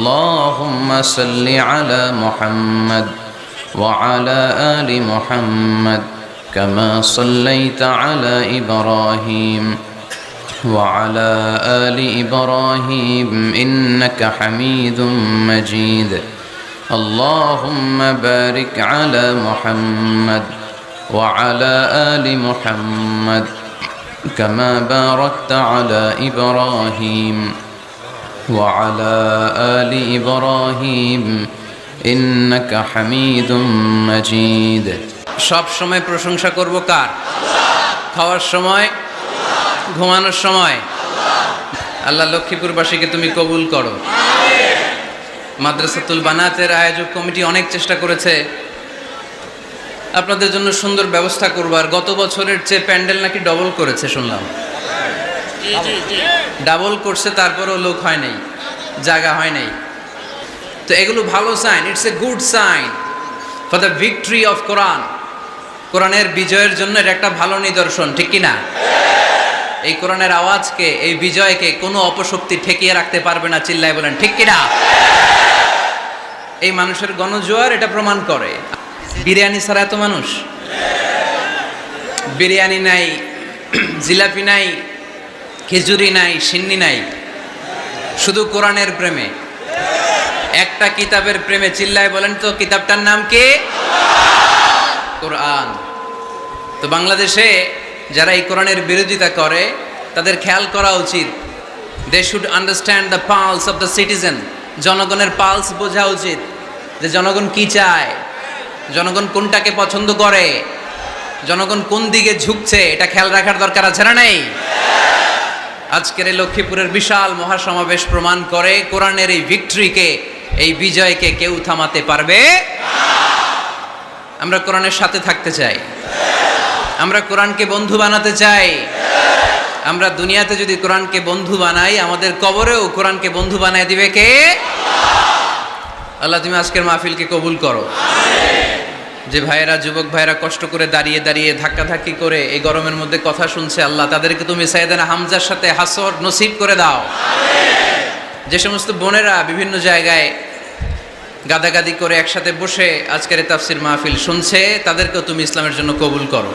اللهم صل على محمد وعلى آل محمد كما صليت على إبراهيم وعلى آل إبراهيم إنك حميد مجيد اللهم بارك على محمد وعلى آل محمد كما باركت على إبراهيم وعلى آل إبراهيم إنك حميد مجيد সব সময় প্রশংসা করব কার? খাওয়ার সময়, ঘুমানোর সময়। আল্লাহ লক্ষ্মীপুরবাসীকে তুমি কবুল করো। মাদ্রাসাতুল বানাতের আয়োজক কমিটি অনেক চেষ্টা করেছে আপনাদের জন্য সুন্দর ব্যবস্থা করবার। গত বছরের চেয়ে প্যান্ডেল নাকি ডবল করেছে শুনলাম। ডাবল করছে, তারপরেও লোক হয় নাই, জায়গা হয় নাই। তো এগুলো ভালো sign, it's a good sign for the victory of Quran. কোরআনের বিজয়ের জন্য এটা একটা ভালো নিদর্শন, ঠিক কি না? এই কোরআনের আওয়াজকে, এই বিজয়কে কোনো অপশক্তি ঠেকিয়ে রাখতে পারবে না, চিল্লায় বলেন ঠিক কি না? এই মানুষের গণজোয়ার এটা প্রমাণ করে। বিরিয়ানি ছাড়া এত মানুষ, বিরিয়ানি নাই, জিলাপি নাই, খিচুড়ি নাই, সিন্নি নাই, শুধু কোরআনের প্রেমে, একটা কিতাবের প্রেমে। চিল্লায় বলেন তো কিতাবটার নাম কি? কোরআন। তো বাংলাদেশে যারা এই কোরআনের বিরোধিতা করে তাদের খেয়াল করা উচিত, they should understand the pulse of the citizen. জনগণের পালস বোঝা উচিত, যে জনগণ কি চায়, জনগণ কোনটাকে পছন্দ করে, জনগণ কোন দিকে ঝুঁকছে, এটা খেয়াল রাখার দরকার আছে না নেই? আজকের এই লক্ষ্মীপুরের বিশাল মহাসমাবেশ প্রমাণ করে কোরআনের এই ভিক্টরিকে, এই বিজয়কে কেউ থামাতে পারবে। আমরা কোরআনের সাথে থাকতে চাই, আমরা কোরআনকে বন্ধু বানাতে চাই। আমরা দুনিয়াতে যদি কোরআনকে বন্ধু বানাই, আমাদের কবরেও কোরআনকে বন্ধু বানায় দিবে কে? আল্লাহ তুমি আজকের মাহফিলকে কবুল করো। যে ভাইয়েরা, যুবক ভাইয়েরা কষ্ট করে দাঁড়িয়ে দাঁড়িয়ে ধাক্কাধাক্কি করে এই গরমের মধ্যে কথা শুনছে, আল্লাহ তাদেরকে তুমি সাইয়েদানা হামজার সাথে হাসর নসিব করে দাও। যে সমস্ত বোনেরা বিভিন্ন জায়গায় গাদাগাদি করে একসাথে বসে আজকের এই তাফসির মাহফিল শুনছে, তাদেরকেও তুমি ইসলামের জন্য কবুল করো।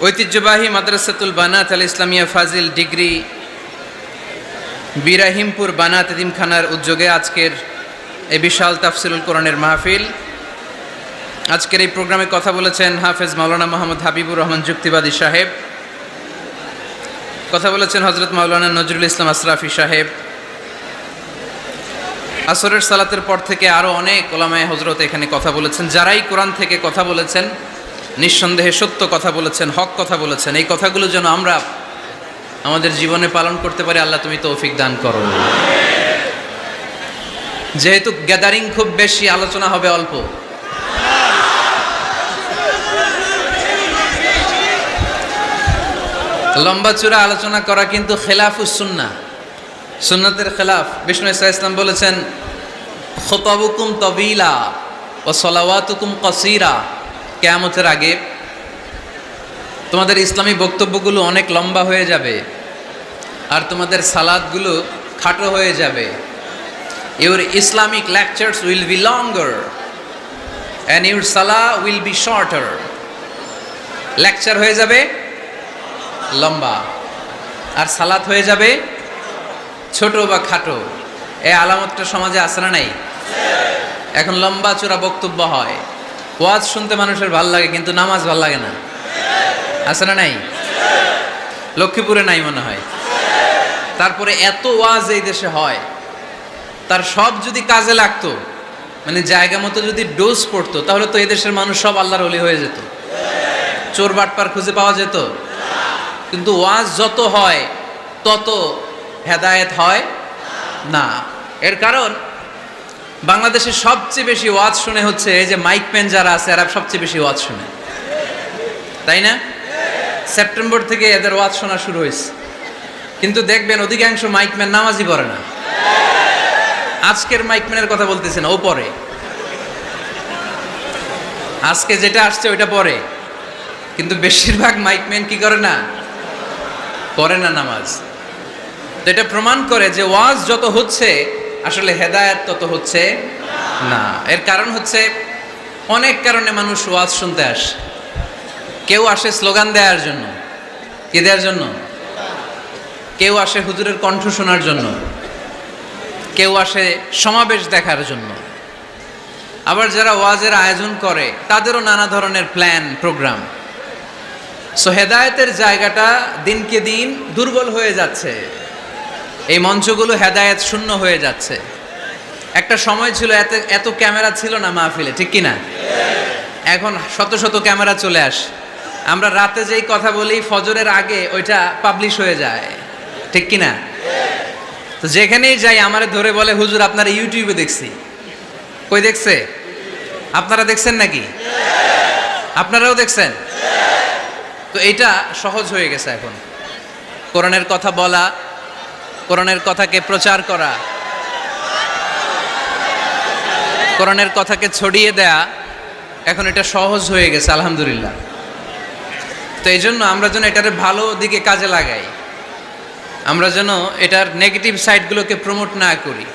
ঐতিহ্যবাহী মাদ্রাসাতুল বানাত আল ইসলামিয়া ফাজিল ডিগ্রি বিরাহিমপুর বানাত এতিমখানার উদ্যোগে আজকের এই বিশাল তাফসিরুল কোরআনের মাহফিল। আজকের এই প্রোগ্রামে কথা বলেছেন হাফেজ মাওলানা মোহাম্মদ হাবিবুর রহমান যুক্তিবাদী সাহেব, কথা বলেছেন হজরত মাওলানা নজরুল ইসলাম আশরাফি সাহেব। আসরের সালাতের পর থেকে আরও অনেক ওলামায়ে হজরত এখানে কথা বলেছেন। যারাই কোরআন থেকে কথা বলেছেন, নিঃসন্দেহে সত্য কথা বলেছেন, হক কথা বলেছেন। এই কথাগুলো যেন আমরা আমাদের জীবনে পালন করতে পারি, আল্লাহ তুমি তৌফিক দান করো। যেহেতু গ্যাদারিং খুব বেশি, আলোচনা হবে অল্প। লম্বা চূড়া আলোচনা করা কিন্তু খেলাফুস সুন্নাহ, সুন্নাতের খেলাফ। বিষ্ণু ইসা ইসলাম বলেছেন, খুতাবুকুম তাবিলা ওয়া সালাওয়াতুকুম কাসীরা। কিয়ামতের আগে তোমাদের ইসলামী বক্তব্যগুলো অনেক লম্বা হয়ে যাবে, আর তোমাদের সালাতগুলো খাটো হয়ে যাবে। Your Islamic lectures will be longer and your salah will be shorter. Lecture হয়ে যাবে লম্বা, আর সালাত হয়ে যাবে ছোট বা খাটো। এই আলামতটা সমাজে আছে না নাই? এখন লম্বা চূড়া বক্তব্য হয়, ওয়াজ শুনতে মানুষের ভাল লাগে, কিন্তু নামাজ ভাল লাগে না, আছে না নাই? লক্ষ্মীপুরে নাই মনে হয়। তারপরে এত ওয়াজ এই দেশে হয়, তার সব যদি কাজে লাগতো, মানে জায়গা মতো যদি ডোজ পড়তো, তাহলে তো এদেশের মানুষ সব আল্লাহর ওলি হয়ে যেত, চোর বাটপার খুঁজে পাওয়া যেত। কিন্তু ওয়াজ যত হয় তত হেদায়েত হয় না। এর কারণ বাংলাদেশে সবচেয়ে বেশি ওয়াজ শুনে হচ্ছে এই যে মাইকম্যান যারা আছে, এরা সবচেয়ে বেশি ওয়াজ শুনে, তাই না? সেপ্টেম্বর থেকে এদের ওয়াজ শোনা শুরু হয়েছে, কিন্তু দেখবেন অধিকাংশ মাইকম্যান নামাজই পড়ে না। আজকের মাইকম্যানের কথা বলতেছে না, ও পড়ে। আজকে যেটা আসছে ওইটা পড়ে, কিন্তু বেশিরভাগ মাইকম্যান কি করে না, পড়ে না নামাজ। এটা প্রমাণ করে যে ওয়াজ যত হচ্ছে আসলে হেদায়েত তত হচ্ছে না। এর কারণ হচ্ছে অনেক কারণে মানুষ ওয়াজ শুনতে আসে। কেউ আসে স্লোগান দেওয়ার জন্য, কি দেওয়ার জন্য? কেউ আসে হুজুরের কণ্ঠ শোনার জন্য, কেউ আসে সমাবেশ দেখার জন্য। আবার যারা ওয়াজের আয়োজন করে তাদেরও নানা ধরনের প্ল্যান প্রোগ্রাম। সো হেদায়েতের জায়গাটা দিনকে দিন দুর্বল হয়ে যাচ্ছে। এই মঞ্চগুলো হেদায়েত শূন্য হয়ে যাচ্ছে। একটা সময় ছিল এত ক্যামেরা ছিল না মাহফিলে, ঠিক কিনা? এখন শত শত ক্যামেরা চলে আসে। আমরা রাতে যেই কথা বলি ফজরের আগে ওইটা পাবলিশ হয়ে যায়, ঠিক কিনা? তো যেখানেই যাই আমারে ধরে বলে হুজুর আপনারা ইউটিউবে দেখছি। কই দেখছে? আপনারা দেখছেন নাকি? আপনারাও দেখছেন? তো এটা সহজ হয়ে গেছে এখন। কোরআনের কথা বলা, কোরআনের কথাকে প্রচার করা, কোরআনের কথাকে ছড়িয়ে দেয়া, এখন এটা সহজ হয়ে গেছে আলহামদুলিল্লাহ। তো এই জন্য আমরা যেন এটার ভালো দিকে কাজে লাগাই, আমরা যেন এটার নেগেটিভ সাইডগুলোকে প্রমোট না করি।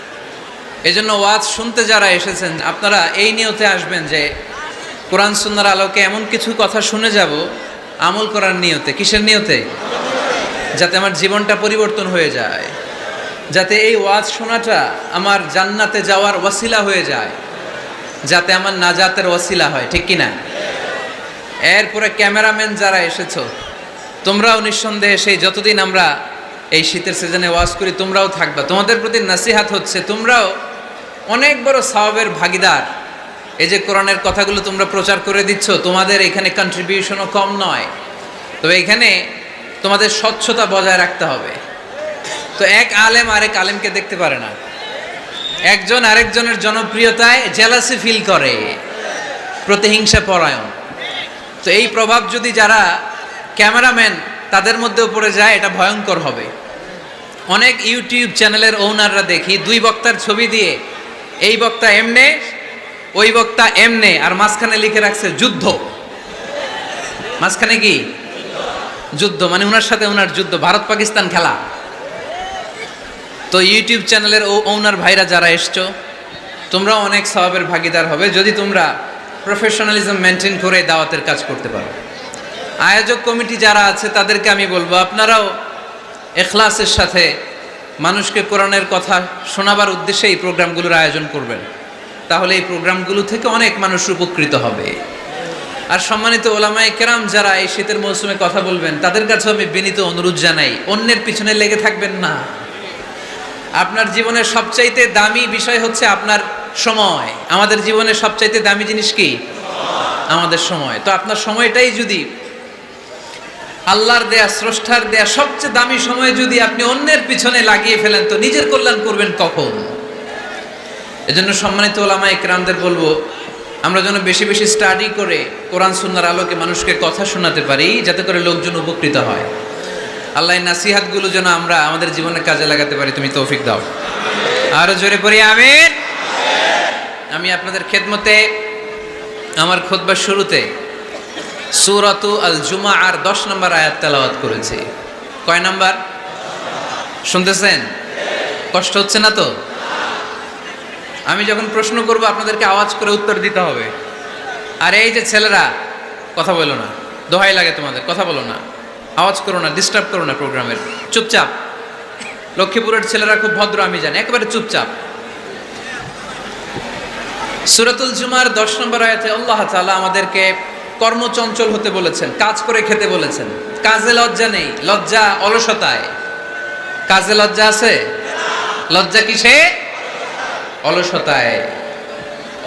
এই জন্য ওয়াজ শুনতে যারা এসেছেন আপনারা এই নিয়তে আসবেন যে কোরআন সুন্নাহর আলোকে এমন কিছু কথা শুনে যাব আমল করার নিয়তে। কিসের নিয়তে? যাতে আমার জীবনটা পরিবর্তন হয়ে যায়, যাতে এই ওয়াজ শোনাটা আমার জান্নাতে যাওয়ার ওয়াসিলা হয়ে যায়, যাতে আমার নাজাতের ওয়াসিলা হয়, ঠিক কিনা? এরপরে ক্যামেরাম্যান যারা এসেছো তোমরাও নিঃসন্দেহে সেই যতদিন আমরা এই শীতের সিজনে ওয়াজ করি তোমরাও থাকবা। তোমাদের প্রতি নাসিহাত হচ্ছে তোমরাও অনেক বড় সওয়াবের ভাগীদার। এই যে কোরআনের কথাগুলো তোমরা প্রচার করে দিচ্ছ, তোমাদের এখানে কন্ট্রিবিউশনও কম নয়। তবে এখানে তোমাদের স্বচ্ছতা বজায় রাখতে হবে। তো এক আলেম আরেক আলেমকে দেখতে পারে না, একজন আরেকজনের জনপ্রিয়তায় জেলাসি ফিল করে, প্রতিহিংসা পরায়ণ। তো এই প্রভাব যদি যারা ক্যামেরাম্যান তাদের মধ্যেও পড়ে যায় এটা ভয়ঙ্কর হবে। অনেক ইউটিউব চ্যানেলের ওনাররা দেখি দুই বক্তার ছবি দিয়ে এই বক্তা এমনে ওই বক্তা এমনে আর মাঝখানে লিখে রাখছে যুদ্ধ। মাঝখানে কি যুদ্ধ, মানে ওনার সাথে ওনার যুদ্ধ, ভারত পাকিস্তান খেলা। তো ইউটিউব চ্যানেলের ওনার ভাইরা যারা এসছো তোমরা অনেক সওয়াবের ভাগীদার হবে যদি তোমরা প্রফেশনালিজম মেনটেন করে দাওয়াতের কাজ করতে পারো। আয়োজক কমিটি যারা আছে তাদেরকে আমি বলবো আপনারাও ইখলাসের সাথে মানুষকে কোরআনের কথা শোনাবার উদ্দেশ্যে এই প্রোগ্রামগুলোর আয়োজন করবেন, তাহলে এই প্রোগ্রামগুলো থেকে অনেক মানুষ উপকৃত হবে। আর সম্মানিত ওলামায়ে কেরাম যারা এই শীতের মৌসুমে কথা বলবেন তাদের কাছে আমি বিনীত অনুরোধ জানাই অন্যের পিছনে লেগে থাকবেন না। আপনার জীবনের সবচাইতে দামি বিষয় হচ্ছে আপনার সময়। আমাদের জীবনের সবচাইতে দামি জিনিস কি? আমাদের সময়। তো আপনার সময়টাই যদি আল্লাহর দেয়া, স্রষ্টার দেয়া সবচেয়ে দামি সময় যদি আপনি অন্যের পিছনে লাগিয়ে ফেলেন তো নিজের কল্যাণ করবেন কখন? এজন্য সম্মানিত ওলামায়ে কেরামদের বলবো আমরা যেন বেশি বেশি স্টাডি করে কোরআন সুন্নাহর আলোকে মানুষকে কথা শোনাতে পারি, যাতে করে লোকজন উপকৃত হয়। আল্লাহ নাসিহাতগুলো যেন আমরা আমাদের জীবনে কাজে লাগাতে পারি, তুমি তৌফিক দাও। আরো জোরে পড়ি আমিন। আমি আপনাদের খেদমতে আমার খুতবার শুরুতে সূরাতু আল জুমাআর 10 নম্বর আয়াত তেলাওয়াত করেছি। কয় নাম্বার শুনতেছেন? কষ্ট হচ্ছে না তো? আমি যখন প্রশ্ন করব আপনাদেরকে আওয়াজ করে উত্তর দিতে হবে। আর এই যে ছেলেরা কথা বলো না, দোহাই লাগে তোমাদের, কথা বলো না, আওয়াজ করো না, ডিস্টার্ব করো না প্রোগ্রামের, চুপচাপ। লক্ষ্মীপুরের ছেলেরা খুব ভদ্র আমি জানি, একেবারে চুপচাপ। সূরাতুল জুমার 10 নম্বর আয়াতে আল্লাহ তাআলা আমাদেরকে কর্মচঞ্চল হতে বলেছেন, কাজ করে খেতে বলেছেন। কাজে লজ্জা নেই, লজ্জা অলসতায়। কাজে লজ্জা আছে? লজ্জা কিসে? অলসতায়,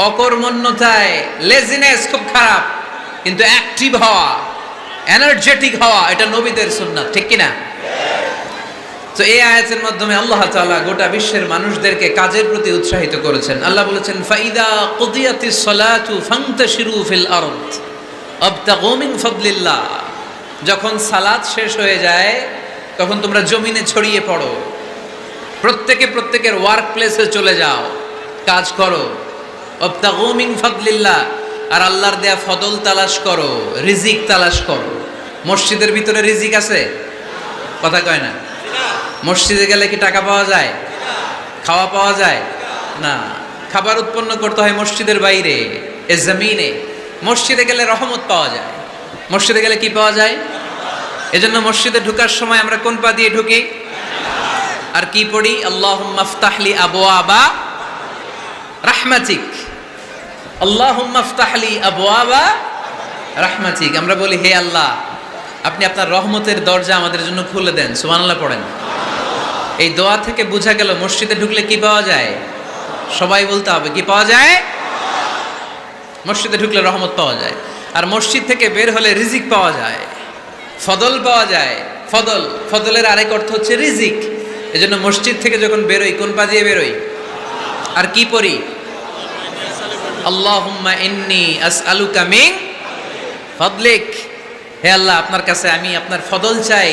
অকর্মণ্যতায়। লেজিনেস খুব খারাপ, কিন্তু অ্যাক্টিভ হওয়া, এনার্জেটিক হওয়া এটা নবীদের সুন্নাত, ঠিক কিনা? তো এই আয়াতের মাধ্যমে আল্লাহ তাআলা গোটা বিশ্বের মানুষদেরকে কাজের প্রতি উৎসাহিত করেছেন। আল্লাহ বলেছেন ফাইদা কুদিয়াতিস সালাতু ফান্তাশিরু ফিল আরদ আবতাগু মিন ফাদলিল্লাহ। যখন সালাত শেষ হয়ে যায় তখন তোমরা জমিনে ছড়িয়ে পড়ো, প্রত্যেকে প্রত্যেকের ওয়ার্ক প্লেসে চলে যাও, কাজ করো। আবতাগু মিন ফাদলিল্লাহ, আর আল্লাহর দেয়া ফদল তালাশ করো, রিজিক তালাশ করো। মসজিদের ভিতরে রিজিক আছে? কথা কয় না। মসজিদে গেলে কি টাকা পাওয়া যায়, খাওয়া পাওয়া যায় না? খাবার উৎপন্ন করতে হয় মসজিদের বাইরে, এ জমিনে। মসজিদে গেলে রহমত পাওয়া যায়। মসজিদে গেলে কি পাওয়া যায়? এজন্য মসজিদে ঢুকার সময় আমরা কোন পা দিয়ে ঢুকি আর কি পড়ি? আল্লাহুম্মা ইফতাহলি আবওয়াবা রাহমাতিক, আল্লাহুম্মা ইফতাহলি আবওয়াবা রাহমাতিক। আমরা বলি, হে আল্লাহ, আপনি আপনার রহমতের দরজা আমাদের জন্য খুলে দেন। সুবহানাল্লাহ পড়েন। এই দোয়া থেকে বোঝা গেল মসজিদে ঢুকলে কি পাওয়া যায়? সবাই বলতে হবে, কি পাওয়া যায়? মসজিদে ঢুকলে রহমত পাওয়া যায়। আর মসজিদ থেকে বের হলে রিজিক পাওয়া যায়, ফদল পাওয়া যায়। ফদল, ফদলের আরেক অর্থ হচ্ছে রিজিক। এজন্য মসজিদ থেকে যখন বেরোই কোন পা দিয়ে বেরোই আর কি পড়ি? আল্লাহুম্মা ইন্নী আসআলুকা মিন ফদলিক। হে আল্লাহ, আপনার কাছে আমি আপনার ফদল চাই,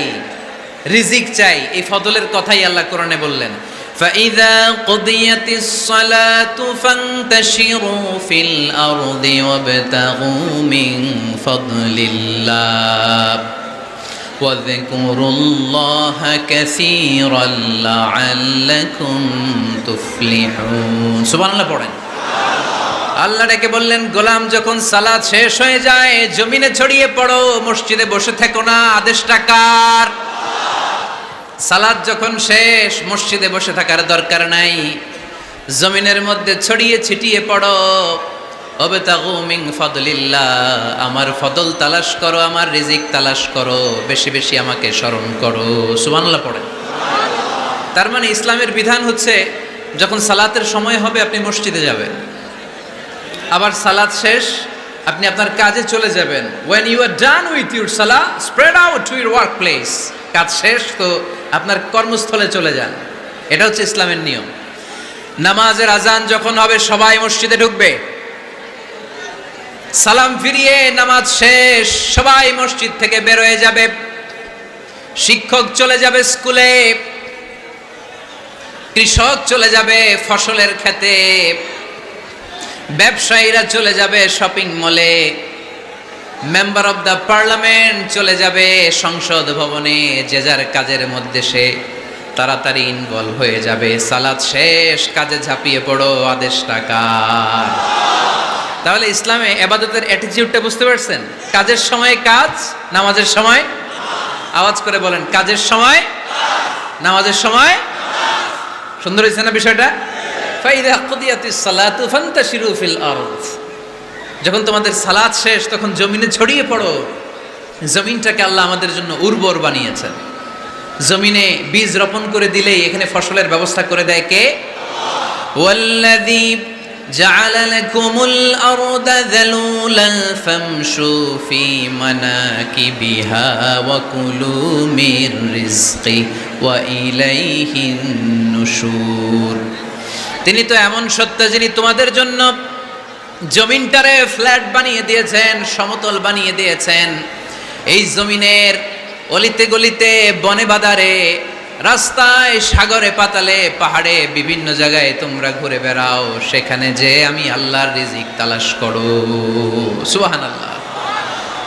রিজিক চাই। এই ফদলের কথাই আল্লাহ কোরআনে বললেন, فَإِذَا قُضِيَتِ الصَّلَاةُ فَانتَشِرُوا فِي الْأَرْضِ وَابْتَغُوا مِن فَضْلِ اللَّهِ وَاذْكُرُوا اللَّهَ كَثِيرًا لَعَلَّكُمْ تُفْلِحُونَ। সুবহানাল্লাহ পড়েন। আল্লাহ ডেকে বললেন, গোলাম যখন সালাত শেষ হয়ে যায় জমিনে ছড়িয়ে পড়ো, মসজিদে বসে থেকো না। আদেশটা কার? সালাত যখন শেষ মসজিদে বসে থাকার দরকার নাই, জমিনের মধ্যে ছড়িয়ে ছিটিয়ে পড়ো। ওয়াবতাগু মিন ফাদলিল্লাহ, আমার ফদল তালাশ করো, আমার রিজিক তালাশ করো, বেশি বেশি আমাকে স্মরণ করো। সুবহানাল্লাহ পড়েন। তার মানে ইসলামের বিধান হচ্ছে যখন সালাতের সময় হবে আপনি মসজিদে যাবেন, আবার সালাত শেষ আপনি আপনার কাজে চলে যাবেন। when you are done with your salah spread out to your work place, কাজ শেষ তো আপনার কর্মস্থলে চলে যান। এটা হচ্ছে ইসলামের নিয়ম। নামাজের আজান যখন হবে সবাই মসজিদে ঢুকবে, সালাম ফিরিয়ে নামাজ শেষ সবাই মসজিদ থেকে বের হয়ে যাবে। শিক্ষক চলে যাবে স্কুলে, কৃষক চলে যাবে ফসলের খেতে, ব্যবসায়ীরা চলে যাবে শপিং মলে, মেম্বার অব দ্য পার্লামেন্ট চলে যাবে সংসদ ভবনে। যে যার কাজের মধ্যে সে তাড়াতাড়ি ইনভলভ হয়ে যাবে। সালাত শেষ, কাজে ঝাঁপিয়ে পড়ো। আদেশটা কার? তাহলে ইসলামে ইবাদতের অ্যাটিটিউডটা বুঝতে পারছেন? কাজের সময় কাজ, নামাজের সময় আওয়াজ করে বলেন, কাজের সময় নামাজের সময়। সুন্দর হয়েছে না বিষয়টা? ফাইদা কুদিয়াতিস সালাতু ফান্তাশিরু ফিল আরদ, যখন তোমাদের সালাত শেষ তখন জমিনে ছড়িয়ে পড়ো। জমিনটাকে আল্লাহ আমাদের জন্য উর্বর বানিয়েছেন। জমিনে বীজ রোপণ করে দিলেই এখানে ফসলের ব্যবস্থা করে দেয় কে? ওয়াল্লাযী জাআলা লাকুমুল আরদা যালুলান ফামশু ফি মানাকিবিহা ওয়া কুলু মির রিজকি ওয়া ইলাইহিন নুশুর। তিনি তো এমন সত্য যিনি তোমাদের জন্য জমিনটারে ফ্ল্যাট বানিয়ে দিয়েছেন, সমতল বানিয়ে দিয়েছেন। এই জমিনের অলিতে গলিতে, বনে বাদারে, রাস্তায়, সাগরে, পাতালে, পাহাড়ে, বিভিন্ন জায়গায় তোমরা ঘুরে বেড়াও। সেখানে যে আমি আল্লাহর রিজিক তালাশ করো। সুবহানাল্লাহ।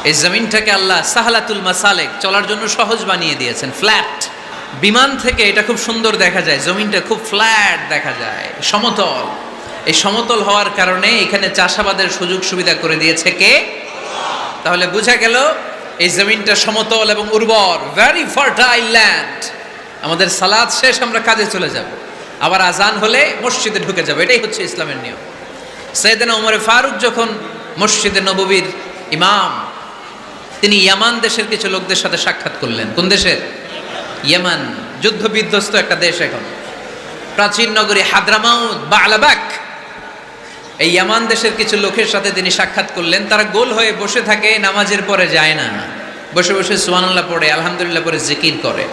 এই জমিনটাকে আল্লাহ সাহালাতুল মাসালেক, চলার জন্য সহজ বানিয়ে দিয়েছেন, ফ্ল্যাট। বিমান থেকে এটা খুব সুন্দর দেখা যায়, জমিনটা খুব ফ্ল্যাট দেখা যায়, সমতল। এই সমতল হওয়ার কারণে এখানে চাষাবাদের সুযোগ সুবিধা করে দিয়েছে কে? তাহলে বোঝা গেল এই জমিনটা সমতল এবং উর্বর, ভেরি ফার্টাইল ল্যান্ড। আমাদের সালাত শেষ আমরা কাজে চলে যাব, আবার আজান হলে মসজিদে ঢুকে যাব। এটাই হচ্ছে ইসলামের নিয়ম। সাইয়েদনা ওমর ফারুক যখন মসজিদে নববীর ইমাম, তিনি ইয়ামান দেশের কিছু লোকদের সাথে সাক্ষাৎ করলেন। কোন দেশের? ইয়ামান, যুদ্ধ বিধ্বস্ত একটা দেশ এখন। প্রাচীন নগরী হাদ্রামাউত, বা'লাবাক, এই ইয়ামান দেশের কিছু লোকের সাথে তিনি সাক্ষাৎ করলেন। তারা গোল হয়ে বসে থাকে, নামাজের পরে যায় না, বসে বসে সুবহানাল্লাহ পড়ে, আলহামদুলিল্লাহ পড়ে জিকির করে।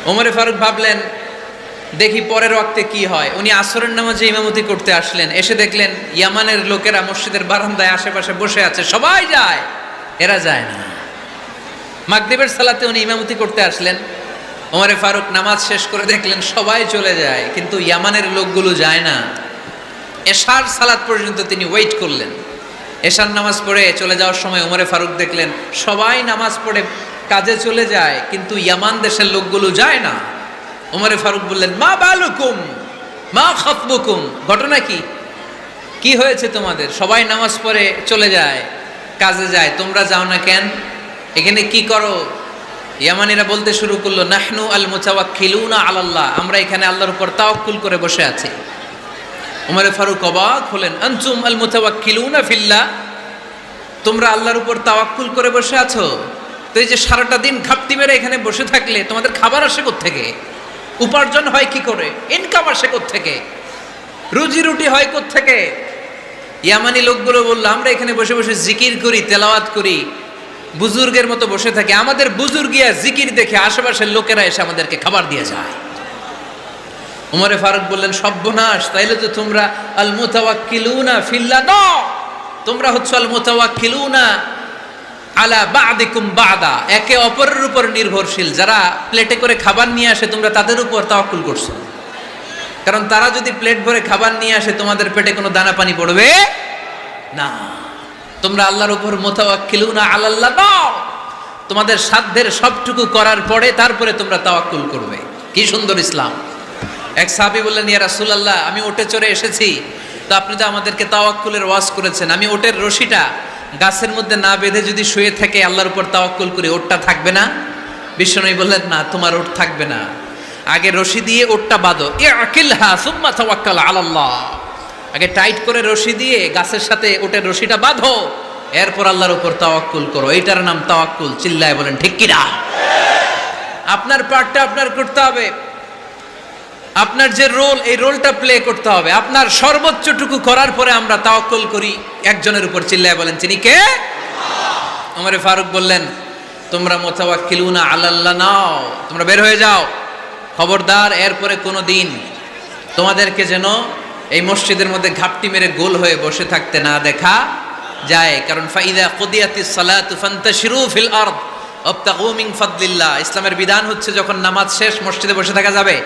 ওমরে ফারুক ভাবলেন দেখি পরের ওয়াক্তে কি হয়। উনি আসরের নামাজে ইমামতি করতে আসলেন, এসে দেখলেন ইয়ামানের লোকেরা মসজিদের বারান্দায় আশেপাশে বসে আছে, সবাই যায়, এরা যায় না। মাগরিবের সালাতে উনি ইমামতি করতে আসলেন। ওমরে ফারুক নামাজ শেষ করে দেখলেন সবাই চলে যায়, কিন্তু ইয়ামানের লোকগুলো যায় না। এশার সালাত পর্যন্ত তিনি ওয়েট করলেন। এশার নামাজ পড়ে চলে যাওয়ার সময় ওমরে ফারুক দেখলেন সবাই নামাজ পড়ে কাজে চলে যায়, কিন্তু ইয়ামান দেশের লোকগুলো যায় না। ওমরে ফারুক বললেন, মা বালুকুম মা খাতবুকুম, ঘটনা কি, কি হয়েছে তোমাদের? সবাই নামাজ পড়ে চলে যায়, কাজে যায়, তোমরা যাও না কেন? এখানে কি করো? ইয়ামানিরা বলতে শুরু করলো, নাহনু আল মুতাওয়াক্কিলুনা আলাল্লাহ, আমরা এখানে আল্লাহর উপর তাওয়াক্কুল করে বসে আছি। ওমরে ফারুক অবাক হলেন, আনতুম আল মুতাওয়াক্কিলুনা ফিল্লাহ, তোমরা আল্লাহর উপর তাওয়াক্কুল করে বসে আছো? তো এই যে সারাটা দিন ঘাপটি মেরে এখানে বসে থাকলে তোমাদের খাবার আসে কোত্থেকে? উপার্জন হয় কি করে? ইনকাম আসে কোত্থেকে? রুজি রুটি হয় কোত্থেকে? ইয়ামানি লোকগুলো বললো, আমরা এখানে বসে বসে জিকির করি, তেলাওয়াত করি, বুজুর্গের মতো বসে থাকি, আমাদের বুজুর্গিয়া জিকির দেখে আশেপাশের লোকেরা এসে আমাদেরকে খাবার দিয়ে যায়। ওমরে ফারুক বললেন, সর্বনাশ, তাইলে তো তোমরা আল মুতাওয়াক্কিলুনা ফিল্লাহ না, তোমরা হচ্ছে আল মুতাওয়াক্কিলুনা আলা বা'দিকুম বা'দা, একে অপরের উপর নির্ভরশীল। যারা প্লেটে করে খাবার নিয়ে আসে তোমরা তাদের উপর তাওয়াক্কুল করছো, কারণ তারা যদি প্লেট ভরে খাবার নিয়ে আসে তোমাদের পেটে কোনো দানা পানি পড়বে না। তোমরা আল্লাহর উপর মুতাওয়াক্কিলুনা আলাল্লাহ না, তোমাদের সাধ্যের সবটুকু করার পরে তারপরে তোমরা তাওয়াক্কুল করবে। কি সুন্দর ইসলাম! এক সাহাবী বললেন, ইয়া রাসূলুল্লাহ, আমি উটে চড়ে এসেছি, তো আপনি তো আমাদেরকে তাওয়াক্কুলের ওয়াজ করেছেন, আমি ওটের রশিটা গাছের মধ্যে না বেঁধে যদি শুয়ে থাকে আল্লাহর উপর তাওয়াক্কুল করি, ওটটা থাকবে না? বিশ্বনবী বললেন, না, তোমার ওট থাকবে না, আগে রশি দিয়ে ওটটা বাঁধো, ইয়াকিলহা সুম্মা তাওয়াক্কাল আলাল্লাহ, আগে টাইট করে রশি দিয়ে গাছের সাথে ওটের রশিটা বাঁধো, এরপর আল্লাহর উপর তাওয়াক্কুল করো। এইটার নাম তাওয়াক্কুল। চিল্লায় বলেন ঠিক কি না? আপনার পার্টটা আপনার করতে হবে, আপনার যে রোল, এই রোলটা প্লে করতে হবে। আপনার সর্বোচ্চটুকু করার পরে আমরা তাওয়াক্কুল করি একজনের উপর। চিল্লায় বলেন তিনি কে? ওমরে ফারুক বললেন, তোমরা মুতাওয়াক্কিলুনা আলাল্লাহ নাও, তোমরা বের হয়ে যাও, খবরদার এরপরে কোনো দিন তোমাদেরকে যেন এই মসজিদের মধ্যে ঘাপটি মেরে গোল হয়ে বসে থাকতে না দেখা যায়। কারণ ফাইদা কুদিয়াতিস সালাতু ফান্তাশিরু ফিল আরদ ওয়াবতাগু মিন ফাদলিল্লাহ, ইসলামের বিধান হচ্ছে যখন নামাজ শেষ মসজিদে বসে থাকা যাবে?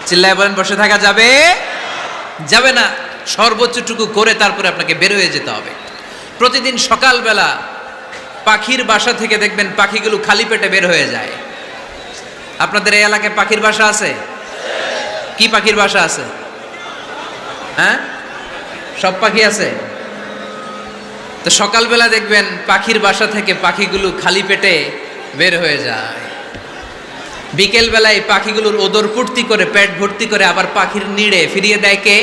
চিল্লায় বলেন বসে থাকা যাবে? যাবে না। সর্বোচ্চটুকু করে তারপরে আপনাকে বের হয়ে যেতে হবে। প্রতিদিন সকালবেলা পাখির বাসা থেকে দেখবেন পাখিগুলো খালি পেটে বের হয়ে যায়। আপনাদের এই এলাকায় পাখির বাসা আছে? কি পাখির বাসা আছে? হ্যাঁ, সব পাখি আছে। তো সকালবেলা দেখবেন পাখির বাসা থেকে পাখিগুলো খালি পেটে বের হয়ে যায়। বিকেল বেলায় পাখিগুলোর ওদর পূর্তি করে পেট ভর্তি করে আবার পাখির নিড়ে ফিরিয়ে দেয় কে?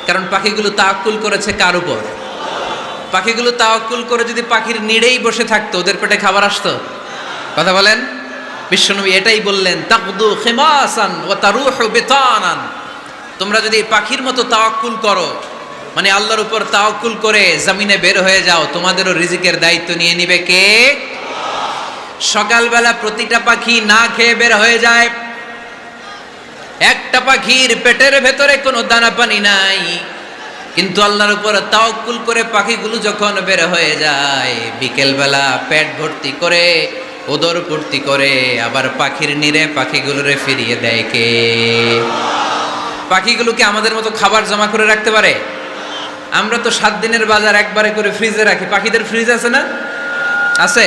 কারণ পাখিগুলো তাওয়াক্কুল করেছে কার উপর? পাখিগুলো তাওয়াক্কুল করে যদি পাখির নিড়েই বসে থাকতো ওদের পেটে খাবার আসতো? কথা বলেন। বিশ্বনবী এটাই বললেন, তাকদু খিমাসান ওয়া তারুহু বিতানান, তোমরা যদি পাখির মতো তাওয়াক্কুল করো, মানে আল্লাহর উপর তাওয়াক্কুল করে জমিনে বের হয়ে যাও, তোমাদেরও রিজিকের দায়িত্ব নিয়ে নিবে কে? সকালবেলা প্রতিটা পাখি না খেয়ে বের হয়ে যায়, একটা পাখির পেটের ভেতরে কোনো দানা পানি নাই, কিন্তু আল্লাহর উপর তাওয়াক্কুল করে পাখিগুলো যখন বের হয়ে যায় বিকেলবেলা পেট ভর্তি করে ওদর পূর্তি করে আবার পাখির নিরে পাখিগুলোরে ফিরিয়ে দেয় কে? পাখিগুলোকে আমাদের মতো খাবার জমা করে রাখতে পারে? আমরা তো 7 দিনের বাজার একবারে করে ফ্রিজে রাখি। পাখিদের ফ্রিজ আছে না? আছে।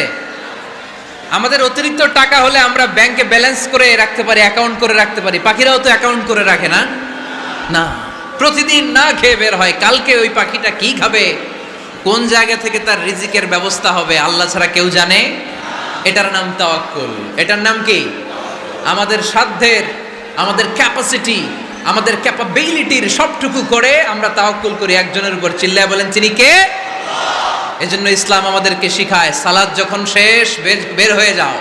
আমাদের অতিরিক্ত টাকা হলে আমরা ব্যাংকে ব্যালেন্স করে রাখতে পারি, অ্যাকাউন্ট করে রাখতে পারি। পাখিরাও তো অ্যাকাউন্ট করে রাখে না? না, প্রতিদিন না খেয়ে বের হয়। কালকে ওই পাখিটা কি খাবে, কোন জায়গা থেকে তার রিজিকের ব্যবস্থা হবে আল্লাহ ছাড়া কেউ জানে। এটার নাম তাওয়াক্কুল। এটার নাম কি? আমাদের সাধ্যের, আমাদের ক্যাপাসিটি, আমাদের ক্যাপাবিলিটির সবটুকু করে আমরা তাওয়াক্কুল করি একজনের উপর। চিল্লায় বলেন তিনি কে? এজন্য ইসলাম আমাদেরকে শিখায়, সালাত যখন শেষ বের হয়ে যাও,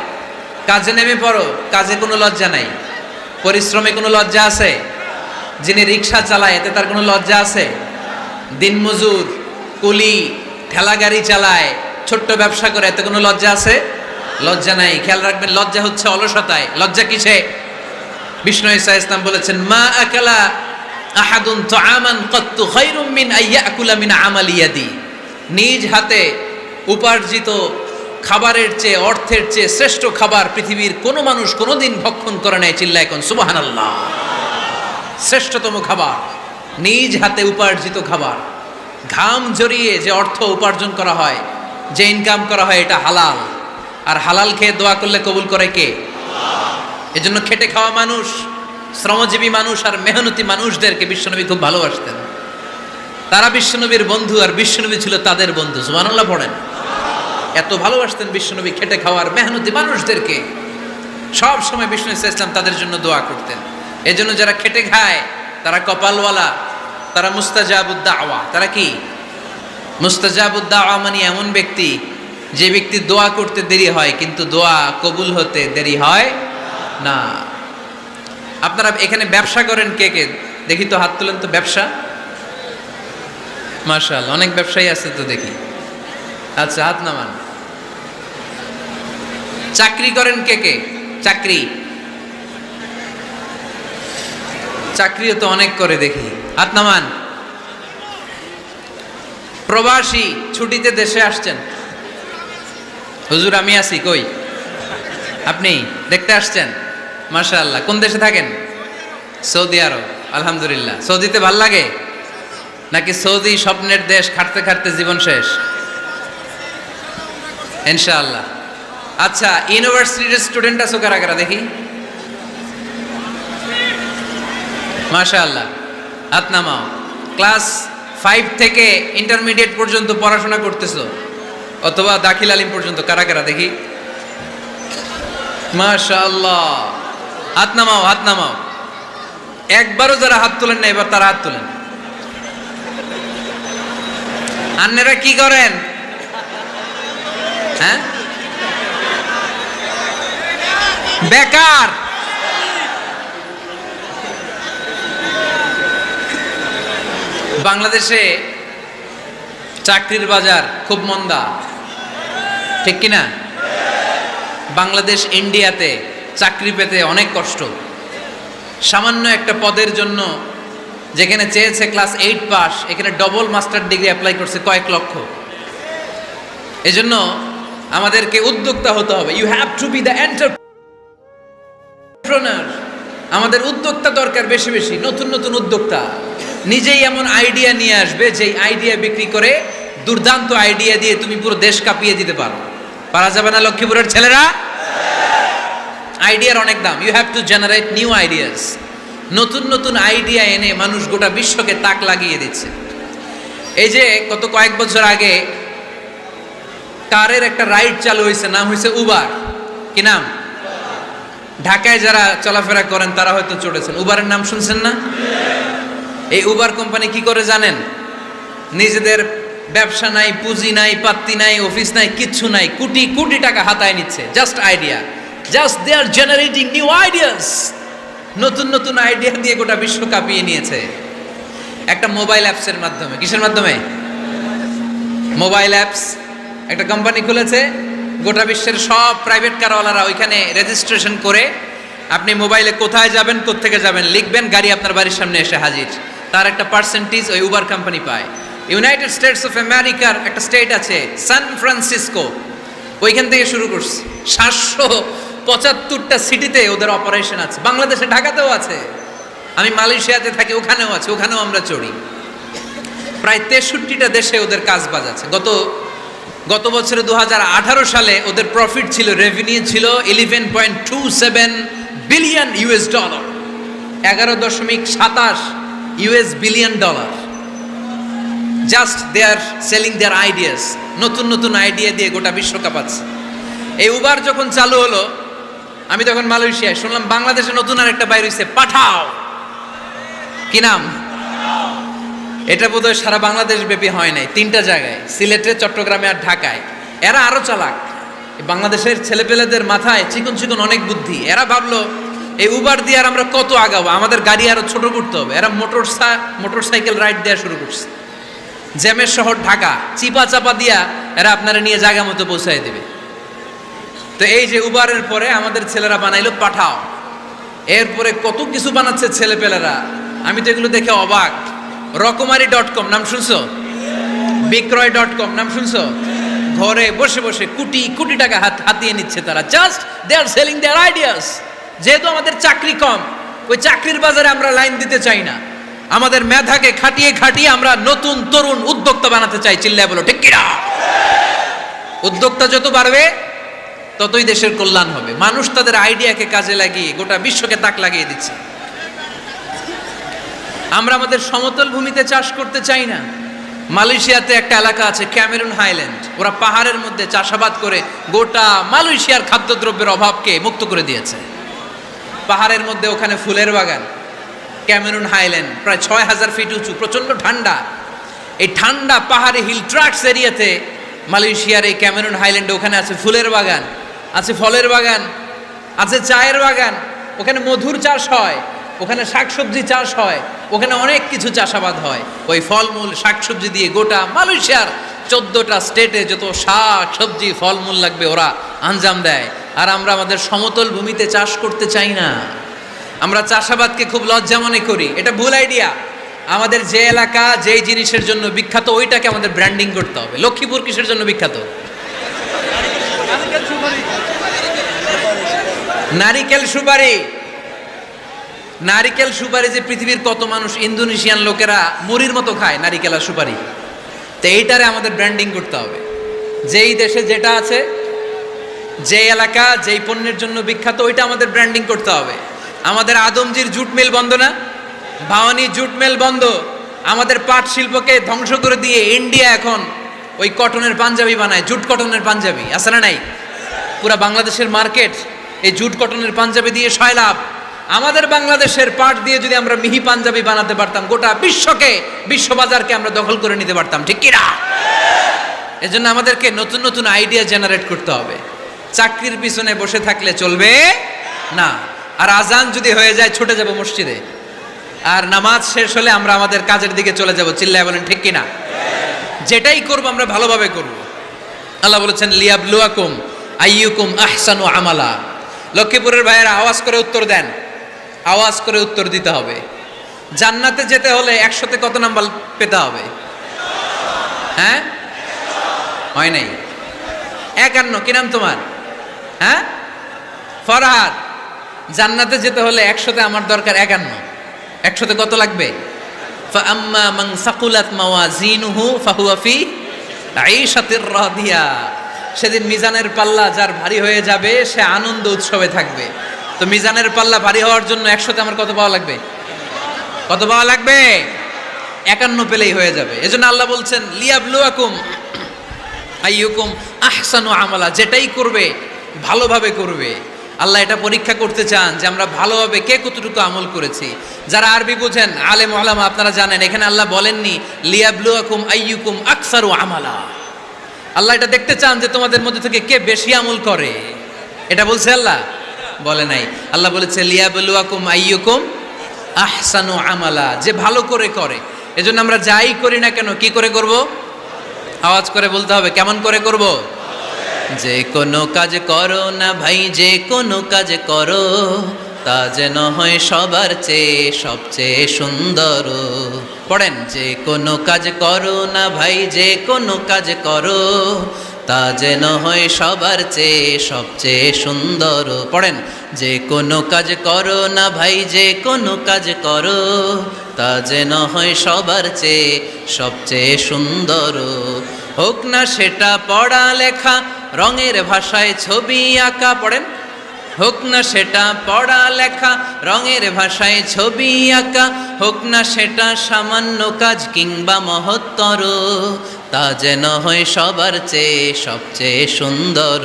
কাজে নেমে পড়ো। কাজে কোনো লজ্জা নাই, পরিশ্রমে কোনো লজ্জা আছে? যিনি রিক্সা চালায় এতে তার কোনো লজ্জা আছে? দিনমজুর, কুলি, ঠেলা গাড়ি চালায়, ছোট্ট ব্যবসা করে, এতে কোনো লজ্জা আছে? লজ্জা নাই। খেয়াল রাখবেন, লজ্জা হচ্ছে অলসতায়। লজ্জা কিসে? বিষ্ণু ঈসা ইসলাম বলেছেন, মা আকালা আহাদুন তুআমান কাত্তু খায়রুম মিন আইয়াকুলা মিন আমালি ইয়াদি, নিজ হাতে উপার্জিত খাবারের চেয়ে, অর্থের চেয়ে শ্রেষ্ঠ খাবার পৃথিবীর কোনো মানুষ কোনোদিন ভক্ষণ করে নাই। চিল্লায় কোন সুবহানাল্লাহ। শ্রেষ্ঠতম খাবার নিজ হাতে উপার্জিত খাবার। ঘাম জড়িয়ে যে অর্থ উপার্জন করা হয়, যে ইনকাম করা হয়, এটা হালাল। আর হালাল খেয়ে দোয়া করলে কবুল করে কে? এজন্য খেটে খাওয়া মানুষ, শ্রমজীবী মানুষ আর মেহনতি মানুষদেরকে বিশ্বনবী খুব ভালোবাসতেন। তারা বিশ্বনবীর বন্ধু আর বিশ্বনবী ছিল তাদের বন্ধু। সুবহানাল্লাহ পড়েন। এত ভালোবাসতেন বিশ্বনবী খেটে খাওয়ার মেহনতি মানুষদেরকে। সব সময় বিষ্ণু ইসলাম তাদের জন্য দোয়া করতেন। এজন্য যারা খেটে খায় তারা কপালওয়ালা, তারা মুস্তাজাবুদ দাওয়া। তারা কি মুস্তাজাবুদ দাওয়া? মানে এমন ব্যক্তি যে ব্যক্তি দোয়া করতে দেরি হয় কিন্তু দোয়া কবুল হতে দেরি হয় না। আপনারা এখানে ব্যবসা করেন কে কে? দেখি তো হাত তোলেন তো। ব্যবসা, মাশাআল্লাহ, অনেক ব্যবসায়ী আছে তো দেখি। আচ্ছা, হাত নামান। চাকরি করেন কে কে? চাকরি, চাকরিও তো অনেক করে দেখি, হাত নামান। প্রবাসী, ছুটিতে দেশে আসছেন। হুজুর আমি আছি কই? আপনি দেখতে আসছেন? মাশাআল্লাহ। কোন দেশে থাকেন? সৌদি আরব। আলহামদুলিল্লাহ। সৌদিতে ভাল লাগে নাকি সৌদি স্বপ্নের দেশ, খাটতে খাটতে জীবন শেষ? ইনশাআল্লাহ। আচ্ছা, ইউনিভার্সিটির স্টুডেন্ট আছো কারা কারা দেখি? মাশাআল্লাহ, হাত নামাও। ক্লাস 5 থেকে ইন্টারমিডিয়েট পর্যন্ত পড়াশোনা করতেছো অথবা দাখিল আলিম পর্যন্ত, কারা কারা দেখি? মাশাআল্লাহ, হাত নামাও, হাত নামাও। একবারও যারা হাত তোলেন না এবার তারা হাত তোলেন। আন্নেরা কি করেন? হ্যাঁ, বেকার। বাংলাদেশে চাকরির বাজার খুব মন্দা, ঠিক কিনা? বাংলাদেশ ইন্ডিয়াতে চাকরি পেতে অনেক কষ্ট। সামান্য একটা পদের জন্য যেখানে চেয়েছে ক্লাস 8 পাস, এখানে ডবল মাস্টার ডিগ্রি অ্যাপ্লাই করছে কয়েক লক্ষ। এজন্য আমাদেরকে উদ্যোক্তা হতে হবে। You have to be the entrepreneur. আমাদের উদ্যোক্তা দরকার, বেশি বেশি নতুন নতুন উদ্যোক্তা। নিজেই এমন আইডিয়া নিয়ে আসবে যেই আইডিয়া বিক্রি করে দুর্দান্ত আইডিয়া দিয়ে তুমি পুরো দেশ কাঁপিয়ে দিতে পারো। পারা যাবে না লক্ষ্মীপুরের ছেলেরা? আইডিয়ার অনেক দাম। You have to generate new ideas. নতুন নতুন আইডিয়া এনে মানুষ গোটা বিশ্বকে তাক লাগিয়ে দিচ্ছে। এই যে কত কয়েক বছর আগে কারের একটা রাইড চালু হয়েছে, নাম হয়েছে উবার। কি নাম? ঢাকায় যারা চলাফেরা করেন তারা হয়তো চড়েছেন। উবারের নাম শুনছেন না? এই উবার কোম্পানি কি করে জানেন? নিজেদের ব্যবসা নাই, পুঁজি নাই, পাত্তি নাই, অফিস নাই, কিচ্ছু নাই, কোটি কোটি টাকা হাতায় নিচ্ছে। Just idea, just they are generating new ideas. নতুন নতুন আইডিয়া দিয়ে গোটা বিশ্ব কাঁপিয়ে নিয়েছে একটা মোবাইল অ্যাপসের মাধ্যমে। কিসের মাধ্যমে? Mobile apps. একটা কোম্পানি খুলেছে, গোটা বিশ্বের সব প্রাইভেট কারওয়ালারা ওইখানে রেজিস্ট্রেশন করে আপনি মোবাইলে কোথায় যাবেন, কোত্থেকে যাবেন লিখবেন, গাড়ি আপনার বাড়ির সামনে এসে হাজির। তার একটা পার্সেন্টেজ ওই উবার কোম্পানি পায়। ইউনাইটেড স্টেটস অফ আমেরিকার একটা স্টেট আছে সান ফ্রান্সিসকো, ওইখান থেকে শুরু করছে। 775টা সিটিতে ওদের অপারেশন আছে। বাংলাদেশে ঢাকাতেও আছে। আমি মালয়েশিয়াতে থাকি, ওখানেও আছে, ওখানেও আমরা চড়ি। প্রায় 63টা দেশে ওদের কাজ বাজ আছে। গত বছরে 2018 সালে ওদের প্রফিট ছিল, রেভিনিউ ছিল 11.27 billion US dollar, 11.27 US billion dollar. Just they are selling their ideas. নতুন নতুন আইডিয়া দিয়ে গোটা বিশ্ব কাঁপাচ্ছে। এই উবার যখন চালু হলো, আমি তখন মালয়েশিয়ায়, শুনলাম বাংলাদেশে নতুন আর একটা বাইর হইছে, পাঠাও। কি নাম? এটা বোধহয় সারা বাংলাদেশ ব্যাপী হয় নাই, 3টা জায়গায়, সিলেটে, চট্টগ্রামে আর ঢাকায়। এরা আরো চালাক। বাংলাদেশের ছেলেপেলেদের মাথায় চিকন চিকন অনেক বুদ্ধি। এরা ভাবলো এই উবার দিয়ে আর আমরা কত আগাবো, আমাদের গাড়ি আরো ছোট করতে হবে। এরা মোটরসাইকেল রাইড দেওয়া শুরু করছে। জ্যামের শহর ঢাকা, চিপা চাপা দিয়া এরা আপনারা নিয়ে জায়গা মতো পৌঁছায় দেবে। তো এই যে উবারের পরে আমাদের ছেলেরা বানাইলো পাঠাও। এরপরে কত কিছু বানাচ্ছে ছেলেপেলেরা, আমি তো এগুলো দেখে অবাক। রকমারি.com নাম শুনছো? বিক্রয়.com নাম শুনছো? ঘরে বসে বসে কোটি কোটি টাকা হাতিয়ে নিচ্ছে তারা। Just they are selling their ideas. যেহেতু আমাদের চাকরি কম, ওই চাকরির বাজারে আমরা লাইন দিতে চাই না। আমাদের মেধাকে খাটিয়ে খাটিয়ে আমরা নতুন তরুণ উদ্যোক্তা বানাতে চাই। চিল্লায় বলো ঠিক কিনা? উদ্যোক্তা যত বাড়বে ততই দেশের কল্যাণ হবে। মানুষ তাদের আইডিয়াকে কাজে লাগিয়ে গোটা বিশ্বকে তাক লাগিয়ে দিচ্ছে। আমরা আমাদের সমতল ভূমিতে চাষ করতে চাই না। মালয়েশিয়াতে একটা এলাকা আছে ক্যামেরুন হাইল্যান্ড, ওরা পাহাড়ের মধ্যে চাষাবাদ করে গোটা মালয়েশিয়ার খাদ্যদ্রব্যের অভাবকে মুক্ত করে দিয়েছে। পাহাড়ের মধ্যে ওখানে ফুলের বাগান, ক্যামেরুন হাইল্যান্ড প্রায় ৬,০০০ ফিট উঁচু, প্রচণ্ড ঠান্ডা। এই ঠান্ডা পাহাড়ি হিল ট্রাক্স এরিয়াতে মালয়েশিয়ার এই ক্যামেরুন হাইল্যান্ডে ওখানে আছে ফুলের বাগান, আছে ফলের বাগান, আছে চায়ের বাগান, ওখানে মধুর চাষ হয়, ওখানে শাকসবজি চাষ হয়, ওখানে অনেক কিছু চাষাবাদ হয়। ওই ফলমূল শাকসবজি দিয়ে গোটা মালয়েশিয়ার 14টা স্টেটে যত শাক সবজি ফলমূল লাগবে ওরা আঞ্জাম দেয়। আর আমরা আমাদের সমতল ভূমিতে চাষ করতে চাই না। আমরা চাষাবাদকে খুব লজ্জা মনে করি, এটা ভুল আইডিয়া। আমাদের যে এলাকা যেই জিনিসের জন্য বিখ্যাত ওইটাকে আমাদের ব্র্যান্ডিং করতে হবে। লক্ষ্মীপুর কিসের জন্য বিখ্যাত? নারিকেল সুপারি। নারিকেল সুপারি যে পৃথিবীর কত মানুষ, ইন্দোনেশিয়ান লোকেরা মুড়ির মতো খায় নারিকেল আর সুপারি। তো এইটারে আমাদের ব্র্যান্ডিং করতে হবে। যেই দেশে যেটা আছে, যে এলাকা যেই পণ্যের জন্য বিখ্যাত ওইটা আমাদের ব্র্যান্ডিং করতে হবে। আমাদের আদমজির জুট মিল বন্ধ না? ভাওয়ানি জুট মিল বন্ধ। আমাদের পাট শিল্পকে ধ্বংস করে দিয়ে ইন্ডিয়া এখন ওই কটনের পাঞ্জাবি বানায়, জুট কটনের পাঞ্জাবি। আছে না নাই? পুরা বাংলাদেশের মার্কেট এই জুট কটনের পাঞ্জাবি দিয়ে সয়লাভ। আমাদের বাংলাদেশের পাট দিয়ে যদি আমরা মিহি পাঞ্জাবি বানাতে পারতাম, গোটা বিশ্বকে, বিশ্ববাজারকে আমরা দখল করে নিতে পারতাম। ঠিক কি না? এজন্য আমাদেরকে নতুন নতুন আইডিয়া জেনারেট করতে হবে। চাকরির পিছনে বসে থাকলে চলবে না। আর আজান যদি হয়ে যায় ছুটে যাব মসজিদে, আর নামাজ শেষ হলে আমরা আমাদের কাজের দিকে চলে যাব। চিল্লায় বলেন ঠিক কিনা? যেটাই করব আমরা ভালোভাবে করব। আল্লাহ বলেছেন লিয়াবলুয়াকুম আইয়ুকুম আহসানু আমালা। লক্ষ্মীপুরের ভাইয়েরা আওয়াজ করে উত্তর দেন, আওয়াজ করে উত্তর দিতে হবে। জান্নাতে যেতে হলে 100তে কত নাম্বার পেতে হবে? হ্যাঁ, হয় নাই 51। কি নাম তোমার? হ্যাঁ, ফরহাদ। জান্নাতে যেতে হলে 100তে আমার দরকার 51। 100তে কত লাগবে? ফাআম্মা মান সাকুলাত মাওয়াজিনুহু ফাহুয়া ফি আইশাতির রাদিয়া। সেদিন মিজানের পাল্লা যার ভারী হয়ে যাবে সে আনন্দ উৎসবে থাকবে। তো মিজানের পাল্লা ভারী হওয়ার জন্য 100তে আমার কত পাওয়া লাগবে? কত পাওয়া লাগবে? 51 পেলেই হয়ে যাবে। এজন্য আল্লাহ বলছেন লিয়াবলুয়াকুম আইয়ুকুম আহসানু আমালা। যেটাই করবে ভালোভাবে করবে। আল্লাহ এটা পরীক্ষা করতে চান যে আমরা ভালোভাবে কে কতটুকু আমল করেছি। যারা আরবি বুঝেন আলেম ওলামা আপনারা জানেন, এখানে আল্লাহ বলেননি লিয়াবলুয়াকুম আইয়ুকুম আকসারু আমালা। আল্লাহ এটা দেখতে চান যে তোমাদের মধ্যে থেকে কে বেশি আমল করে। এটা বলছে আল্লাহ? বলে নাই। আল্লাহ বলেছে লিয়াবলুয়াকুম আইয়ুকুম আহসানু আমালা, যে ভালো করে করে। এজন্য আমরা যাই করি না কেন কি করে করব? আওয়াজ করে বলতে হবে। কেমন করে করব? যে কোনো কাজ করো না ভাই, যে কোনো কাজ করো তা যেন হয় সবার চেয়ে সবচেয়ে সুন্দর। পড়েন, যে কোনো কাজ করো না ভাই, যে কোনো কাজ করো তা যেন হয় সবার চেয়ে সবচেয়ে সুন্দর। পড়েন, যে কোনো কাজ করো না ভাই, যে কোনো কাজ করো তা যেন হয় সবার চেয়ে সবচেয়ে সুন্দর। হোক না সেটা পড়া লেখা, রঙের ভাষায় ছবি আঁকা। পড়েন, হোক না সেটা পড়া লেখা, রঙের ভাষায় ছবি আঁকা। হোক না সেটা সামান্য কাজ কিংবা মহত্তর, তা যেন হয় সবার চেয়ে সবচেয়ে সুন্দর।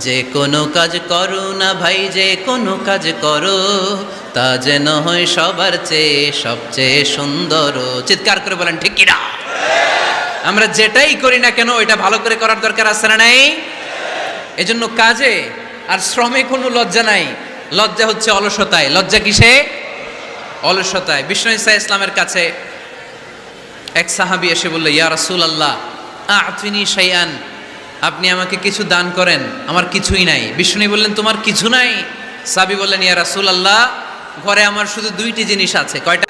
যে কোনো কাজ করো না ভাই, যে কোনো কাজ করো তা যেন হয় সবার চেয়ে সবচেয়ে সুন্দর। চিৎকার করে বলেন ঠিক কিনা? আমরা যেটাই করি না কেন ওইটা ভালো করে করার দরকার আছে না নাই? এজন্য কাজে আর শ্রমে কোনো লজ্জা নাই। লজ্জা হচ্ছে অলসতায়। লজ্জা কিসে? অলসতায়। বিষ্ণু ঈসা ইসলামের কাছে এক সাহাবী এসে বলল, ইয়া রাসূলুল্লাহ আ'তিনি শাইআন, আপনি আমাকে কিছু দান করেন, আমার কিছুই নাই। বিষ্ণু বললেন, তোমার কিছু নাই? সাহাবী বললেন, ইয়া রাসূলুল্লাহ ঘরে আমার শুধু 2টি জিনিস আছে। কয়টা?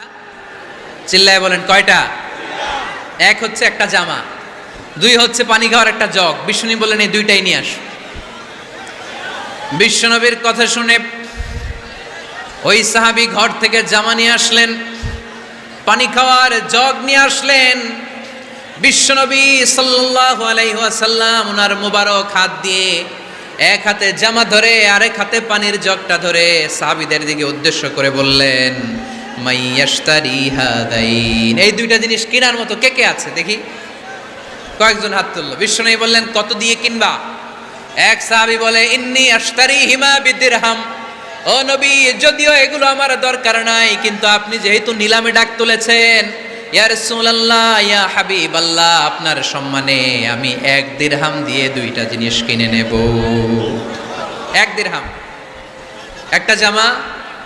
চিল্লায় বলেন কয়টা? এক হচ্ছে একটা জামা, 2 হচ্ছে পানি খাওয়ার একটা জগ। বিষ্ণু বললেন, এই 2টাই নিয়ে আস। বিশ্বনবীর কথা শুনে ওই সাহাবী ঘর থেকে জামা নিয়ে আসলেন, পানি খাওয়ার জগ নিয়ে আসলেন। বিশ্বনবী সাল্লাল্লাহু আলাইহি ওয়াসাল্লাম ওনার মুবারক হাত দিয়ে এক হাতে জামা ধরে আরেক হাতে পানির জগটা ধরে সাহাবীদের দিকে উদ্দেশ্য করে বললেন, মাইয়াশতারি হাদাইন, এই দুইটা জিনিস কেনার মতো কে কে আছে দেখি। কয়েকজন হাত তুললো। বিশ্বনবী বললেন, কত দিয়ে কিনবা? এক সাহাবী বলে, ইন্নী আশতারি হিমা বিদিরহাম, ও নবী, যদিও এগুলো আমার দরকার নাই, কিন্তু আপনি যেহেতু নিলামে ডাক তুলেছেন, ইয়া রাসূলুল্লাহ, ইয়া হাবিবাল্লাহ, আপনার সম্মানে আমি 1 দিরহাম দিয়ে দুইটা জিনিস কিনে নেব। 1 দিরহাম, একটা জামা,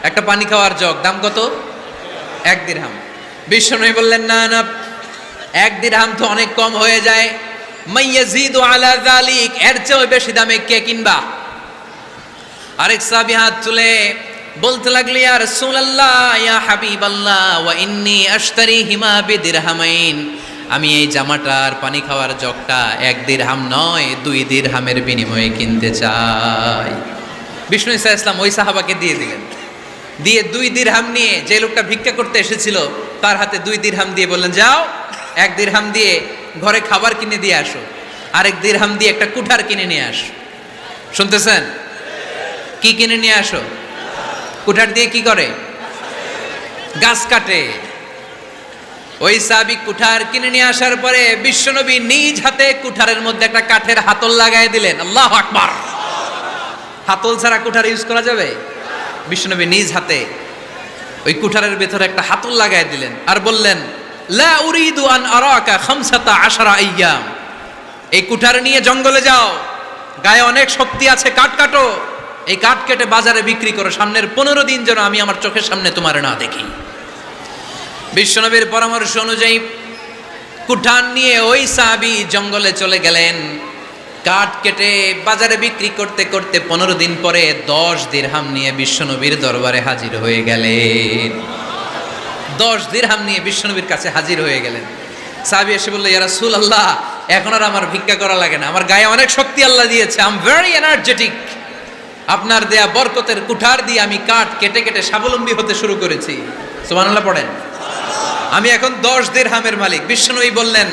একটা পানি খাওয়ার জগ, দাম কত? 1 দিরহাম। বিশ্বনবী বললেন, না না, 1 দিরহাম তো অনেক কম হয়ে যায়, মাইয়াজিদু আলা যালিক, এর চেয়ে বেশি দামে কে কিনবা? আরেক সাহাবী হাত তুলে বলতে লাগলো, ইয়া রাসূলুল্লাহ, ইয়া হাবিবাল্লাহ, ওয়া ইন্নী আশতারিহিমা বিদিরহামাইন, আমি এই জামাটার পানি খাওয়ার জগটা 1 দিরহাম নয় 2 দিরহামের বিনিময়ে কিনতে চাই। বিষ্ণু ঈসা ইসলাম ওই সাহাবাকে দিয়ে দিলেন। দিয়ে 2 দিরহাম নিয়ে যে লোকটা ভিক্ষা করতে এসেছিল তার হাতে 2 দিরহাম দিয়ে বললেন, যাও 1 দিরহাম দিয়ে ঘরে খাবার কিনে দিয়ে আসো, আরেক দিরহাম দিয়ে একটা কুঠার কিনে নিয়ে আসো। শুনতেছেন? কি কিনে নিয়ে আসো? কুঠার দিয়ে কি করে? গাছ কাটে। ওই সাহাবী কুঠার কিনে নিয়ে আসার পরে বিশ্বনবী নিজ হাতে কুঠারের মধ্যে একটা কাঠের হাতল লাগাই দিলেন। আল্লাহু আকবার! হাতল ছাড়া কুঠার ইউজ করা যাবে? বিশ্বনবী নিজ হাতে ওই কুঠারের ভেতরে একটা হাতল লাগাই দিলেন আর বললেন, লা উরিদু আন আরাকা 15 আইয়াম, এই কুঠার নিয়ে জঙ্গলে যাও, গায়ে অনেক শক্তি আছে, কাঠ কাটো, এই কাঠ কেটে বাজারে বিক্রি করো, সামনের 15 দিন যেন আমি আমার চোখের সামনে তোমার না দেখি। বিশ্বনবীর পরামর্শ অনুযায়ী কুঠার নিয়ে ওই সাহাবী জঙ্গলে চলে গেলেন। কাঠ কেটে বাজারে বিক্রি করতে করতে 15 দিন পরে 10 দিরহাম নিয়ে বিশ্বনবীর দরবারে হাজির হয়ে গেলেন। 10 দিরহাম নিয়ে বিশ্বনবীর কাছে হাজির হয়ে গেলেন। সাহাবী এসে বলল, ইয়া রাসূলুল্লাহ, এখন আর আমার ভিক্ষা করা লাগে না, আমার গায়ে অনেক শক্তি আল্লাহ দিয়েছে, আই এম ভেরি এনার্জেটিক, আপনার দেয়া বরকতের কুঠার দিয়ে আমি কাঠ কেটে কেটে স্বাবলম্বী হতে শুরু করেছি। সুবহানাল্লাহ পড়েন। আমি এখন 10 দিরহামের মালিক। বিশ্বনবী বললেন,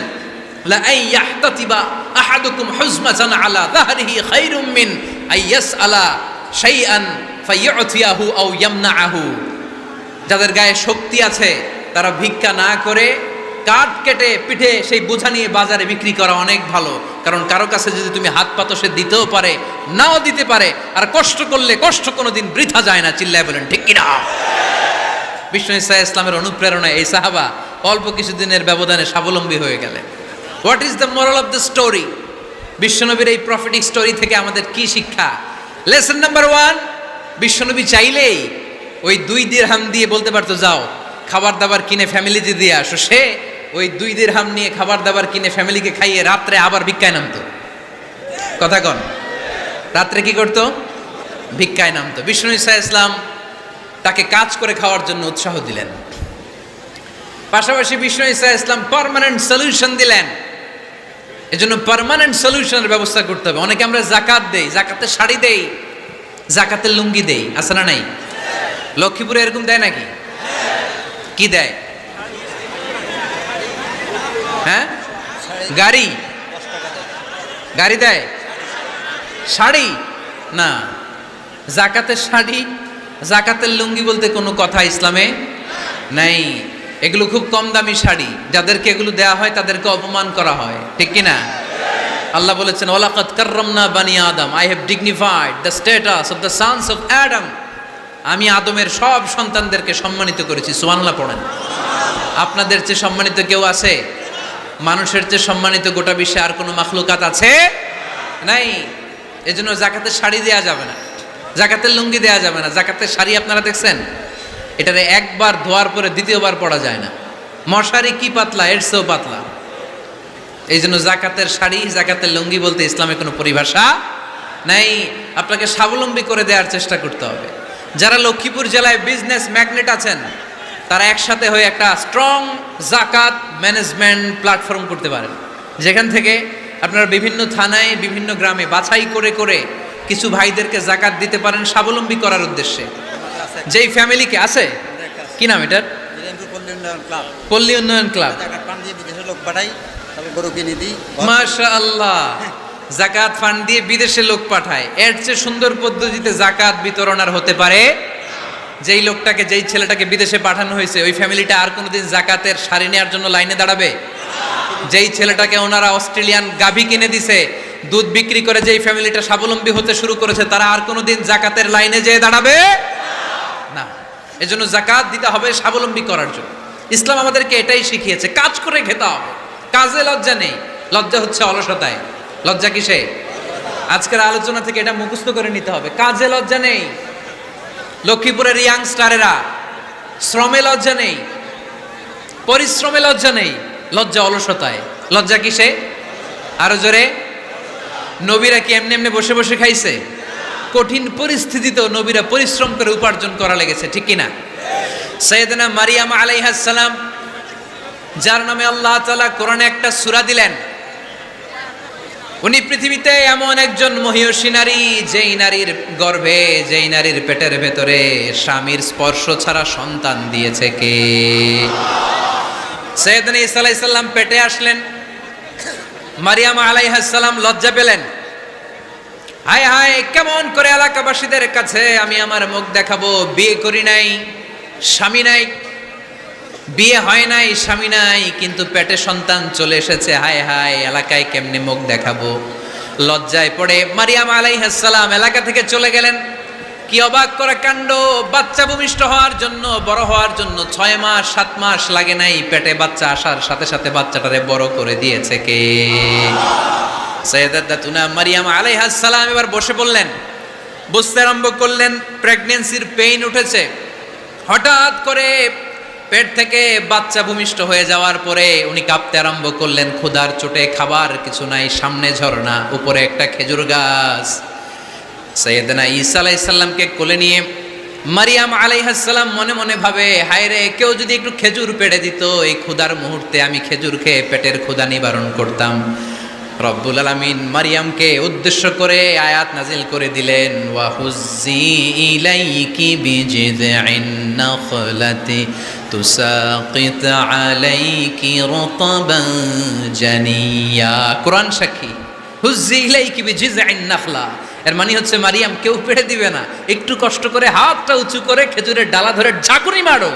লা আইয়াহতাতিবা আহাদুকুম হুজমাতান আলা যাহরিহি খায়রুম মিন আইয়াসআলা শাইআন ফায়ু'তিয়াহু আও ইয়ামনাহু, যাদের গায়ে শক্তি আছে তারা ভিক্ষা না করে কাঠ কেটে পিঠে সেই বোঝা নিয়ে বাজারে বিক্রি করা অনেক ভালো, কারণ কারো কাছে যদি তুমি হাত পাতো সে দিতেও পারে, নাও দিতে পারে, আর কষ্ট করলে কষ্ট কোনোদিন বৃথা যায় না। চিল্লায় বলেন ঠিক কিনা? বিষ্ণু ঈসা ইসলামের অনুপ্রেরণায় এই সাহাবা অল্প কিছুদিনের ব্যবধানে স্বাবলম্বী হয়ে গেলেন। What is the moral of the story? বিশ্বনবীর এই প্রফেটিক স্টোরি থেকে আমাদের কি শিক্ষা? লেসন নাম্বার 1, বিশ্বনবী চাইলেই ওই 2 দিরহাম দিয়ে বলতে পারতো, যাও খাবার দাবার কিনে ফ্যামিলিতে দিয়ে আসো। সে ওই 2 দিরহাম নিয়ে খাবার দাবার কিনে ফ্যামিলিকে খাইয়ে রাত্রে আবার ভিক্ষায় নামতো। কথা কন? রাত্রে কি করতো? ভিক্ষায় নামতো। বিষ্ণু ঈসা ইসলাম তাকে কাজ করে খাওয়ার জন্য উৎসাহ দিলেন। পাশাপাশি বিষ্ণু ঈসা ইসলাম পার্মানেন্ট সলিউশন দিলেন। এজন্য পার্মানেন্ট সলিউশনের ব্যবস্থা করতে হবে। অনেকে আমরা যাকাত দেই, যাকাতের শাড়ি দেই, যাকাতের লুঙ্গি দেই, আছে না নাই? লক্ষ্মীপুরে এরকম দেয় নাকি? কি দেয়? হ্যাঁ, গাড়ি, গাড়ি দেয়, শাড়ি না। যাকাতের শাড়ি, যাকাতের লুঙ্গি বলতে কোনো কথা ইসলামে নাই। এগুলো খুব কম দামি শাড়ি, যাদেরকে এগুলো দেয়া হয় তাদেরকে অপমান করা হয়, ঠিক কিনা? আল্লাহ বলেছেন, ওয়ালাকাদ কাররামনা বানি আদম, I have dignified the status of the sons of Adam, আমি আদমের সব সন্তানদেরকে সম্মানিত করেছি। সুবহানাল্লাহ পড়েন। আপনাদের চেয়ে সম্মানিত কেউ আছে? মানুষের চেয়ে সম্মানিত গোটা বিশ্বে আর কোনো মাখলুকাত আছে? নাই। এজন্য যাকাতের শাড়ি দেয়া যাবে না, যাকাতের লুঙ্গি দেয়া যাবে না। যাকাতের শাড়ি আপনারা দেখছেন, এটারে একবার ধোয়ার পরে দ্বিতীয়বার পরা যায় না। মশারি কি পাতলা, এর চেয়েও পাতলা। এই জন্য যাকাতের শাড়ি, যাকাতের লুঙ্গি বলতে ইসলামে কোনো পরিভাষা নাই। আপনাকে স্বাবলম্বী করে দেওয়ার চেষ্টা করতে হবে। যারা লক্ষ্মীপুর জেলায় বিজনেস ম্যাগনেট আছেন, তারা একসাথে হয়ে একটা স্ট্রং যাকাত ম্যানেজমেন্ট প্ল্যাটফর্ম করতে পারেন, যেখান থেকে আপনারা বিভিন্ন থানায়, বিভিন্ন গ্রামে বাছাই করে করে কিছু ভাইদেরকে যাকাত দিতে পারেন স্বাবলম্বী করার উদ্দেশ্যে। যেই ফ্যামিলিকে আছে, কি নাম এটার? পল্লী উন্নয়ন ক্লাব। মাশাআল্লাহ, জাকাত ফান্ড দিয়ে বিদেশে লোক পাঠায়, এর চেয়ে সুন্দর পদ্ধতিতে জাকাত বিতরণ আর হতে পারে? যেই লোকটাকে, যেই ছেলেটাকে বিদেশে পাঠানো হয়েছে, ওই ফ্যামিলিটা আর কোনোদিন জাকাতের শাড়ি নেওয়ার জন্য লাইনে দাঁড়াবে? যেই ছেলেটাকে ওনারা অস্ট্রেলিয়ান গাভী কিনে দিছে, দুধ বিক্রি করে যেই ফ্যামিলিটা স্বাবলম্বী হতে শুরু করেছে, তারা আর কোনোদিন জাকাতের লাইনে যেয়ে দাঁড়াবে না। এজন্য জাকাত দিতে হবে স্বাবলম্বী করার জন্য। ইসলাম আমাদেরকে এটাই শিখিয়েছে, কাজ করে খেতে হবে। কাজে লজ্জা নেই, লজ্জা হচ্ছে অলসতায়। লজ্জা কিসে? আজকের আলোচনা থেকে এটা মুখস্থ করে নিতে হবে, কাজে লজ্জা নেই। লক্ষ্মীপুরের ইয়াংস্টারেরা শ্রমে লজ্জা নেই, পরিশ্রমে লজ্জা নেই, লজ্জা অলসতায়। লজ্জা কিসে? আরো জোরে। নবীরা কি এমনি এমনি বসে বসে খাইছে? কঠিন পরিস্থিতিতেও নবীরা পরিশ্রম করে উপার্জন করা লেগেছে, ঠিক কিনা? সাইয়েদনা মারিয়াম আলাইহিস সালাম, যার নামে আল্লাহ তাআলা কোরআনে একটা সূরা দিলেন, উনি পৃথিবীতে এমন একজন মহিয়সী নারী, যেই নারীর গর্ভে, যেই নারীর পেটের ভেতরে স্বামীর স্পর্শ ছাড়া সন্তান দিয়েছে কে? সাইয়েদনা ঈসা আলাইহিস সালাম পেটে আসলেন, মারিয়াম আলাইহিস সালাম লজ্জা পেলেন। হায় হায়, কেমন করে এলাকাবাসীদের কাছে আমি আমার মুখ দেখাবো? বিয়ে করি নাই, স্বামী নাই, বিয়ে হয় নাই, স্বামী নাই, কিন্তু পেটে সন্তান চলে এসেছে। হায় হায়, এলাকায় কেমনে মুখ দেখাবো? লজ্জায় পড়ে মারিয়াম আলাইহিস সালাম এলাকা থেকে চলে গেলেন। কি অবাক করা কাণ্ড! বাচ্চা ভূমিষ্ঠ হওয়ার জন্য, বড় হওয়ার জন্য 6 মাস 7 মাস লাগে নাই, পেটে বাচ্চা আসার সাথে সাথে বাচ্চাটারে বড় করে দিয়েছে কে? সাইয়েদাতুনা মারিয়াম আলাইহিস সালাম এবার বসে পড়লেন, বুঝতে আরম্ভ করলেন প্রেগন্যান্সির পেইন উঠেছে। হঠাৎ করে পেট থেকে বাচ্চা ভূমিষ্ঠ হয়ে যাওয়ার পরে উনি কাঁপতে আরম্ভ করলেন। ক্ষুধার চোটে খাবার কিছু নাই, সামনে ঝর্ণা, উপরে একটা খেজুর গাছ। সাইয়েদনা ঈসা আলাইহিস সালামকে কোলে নিয়ে মারিয়াম আলাইহিস সালাম মনে মনে ভাবে, হায় রে, কেউ যদি একটু খেজুর পেড়ে দিত, এই ক্ষুধার মুহূর্তে আমি খেজুর খেয়ে পেটের ক্ষুধা নিবারণ করতাম। রব্বুল আলামিন মারিয়ামকে উদ্দেশ্য করে আয়াত নাজিল করে দিলেন, ওয়া হুজ্জি ইলাইকি বিজিযিন নাখলাতি তুসাকিত আলাইকি রতবান জানিয়া। কোরআন সাক্ষী, হুজ্জি ইলাইকি বিজিযিন নাখলা, এর মানে হচ্ছে মারিয়াম, কেউ পেড়ে দিবে না, একটু কষ্ট করে হাতটা উঁচু করে খেজুরের ডালা ধরে ঝাঁকুনি মারো,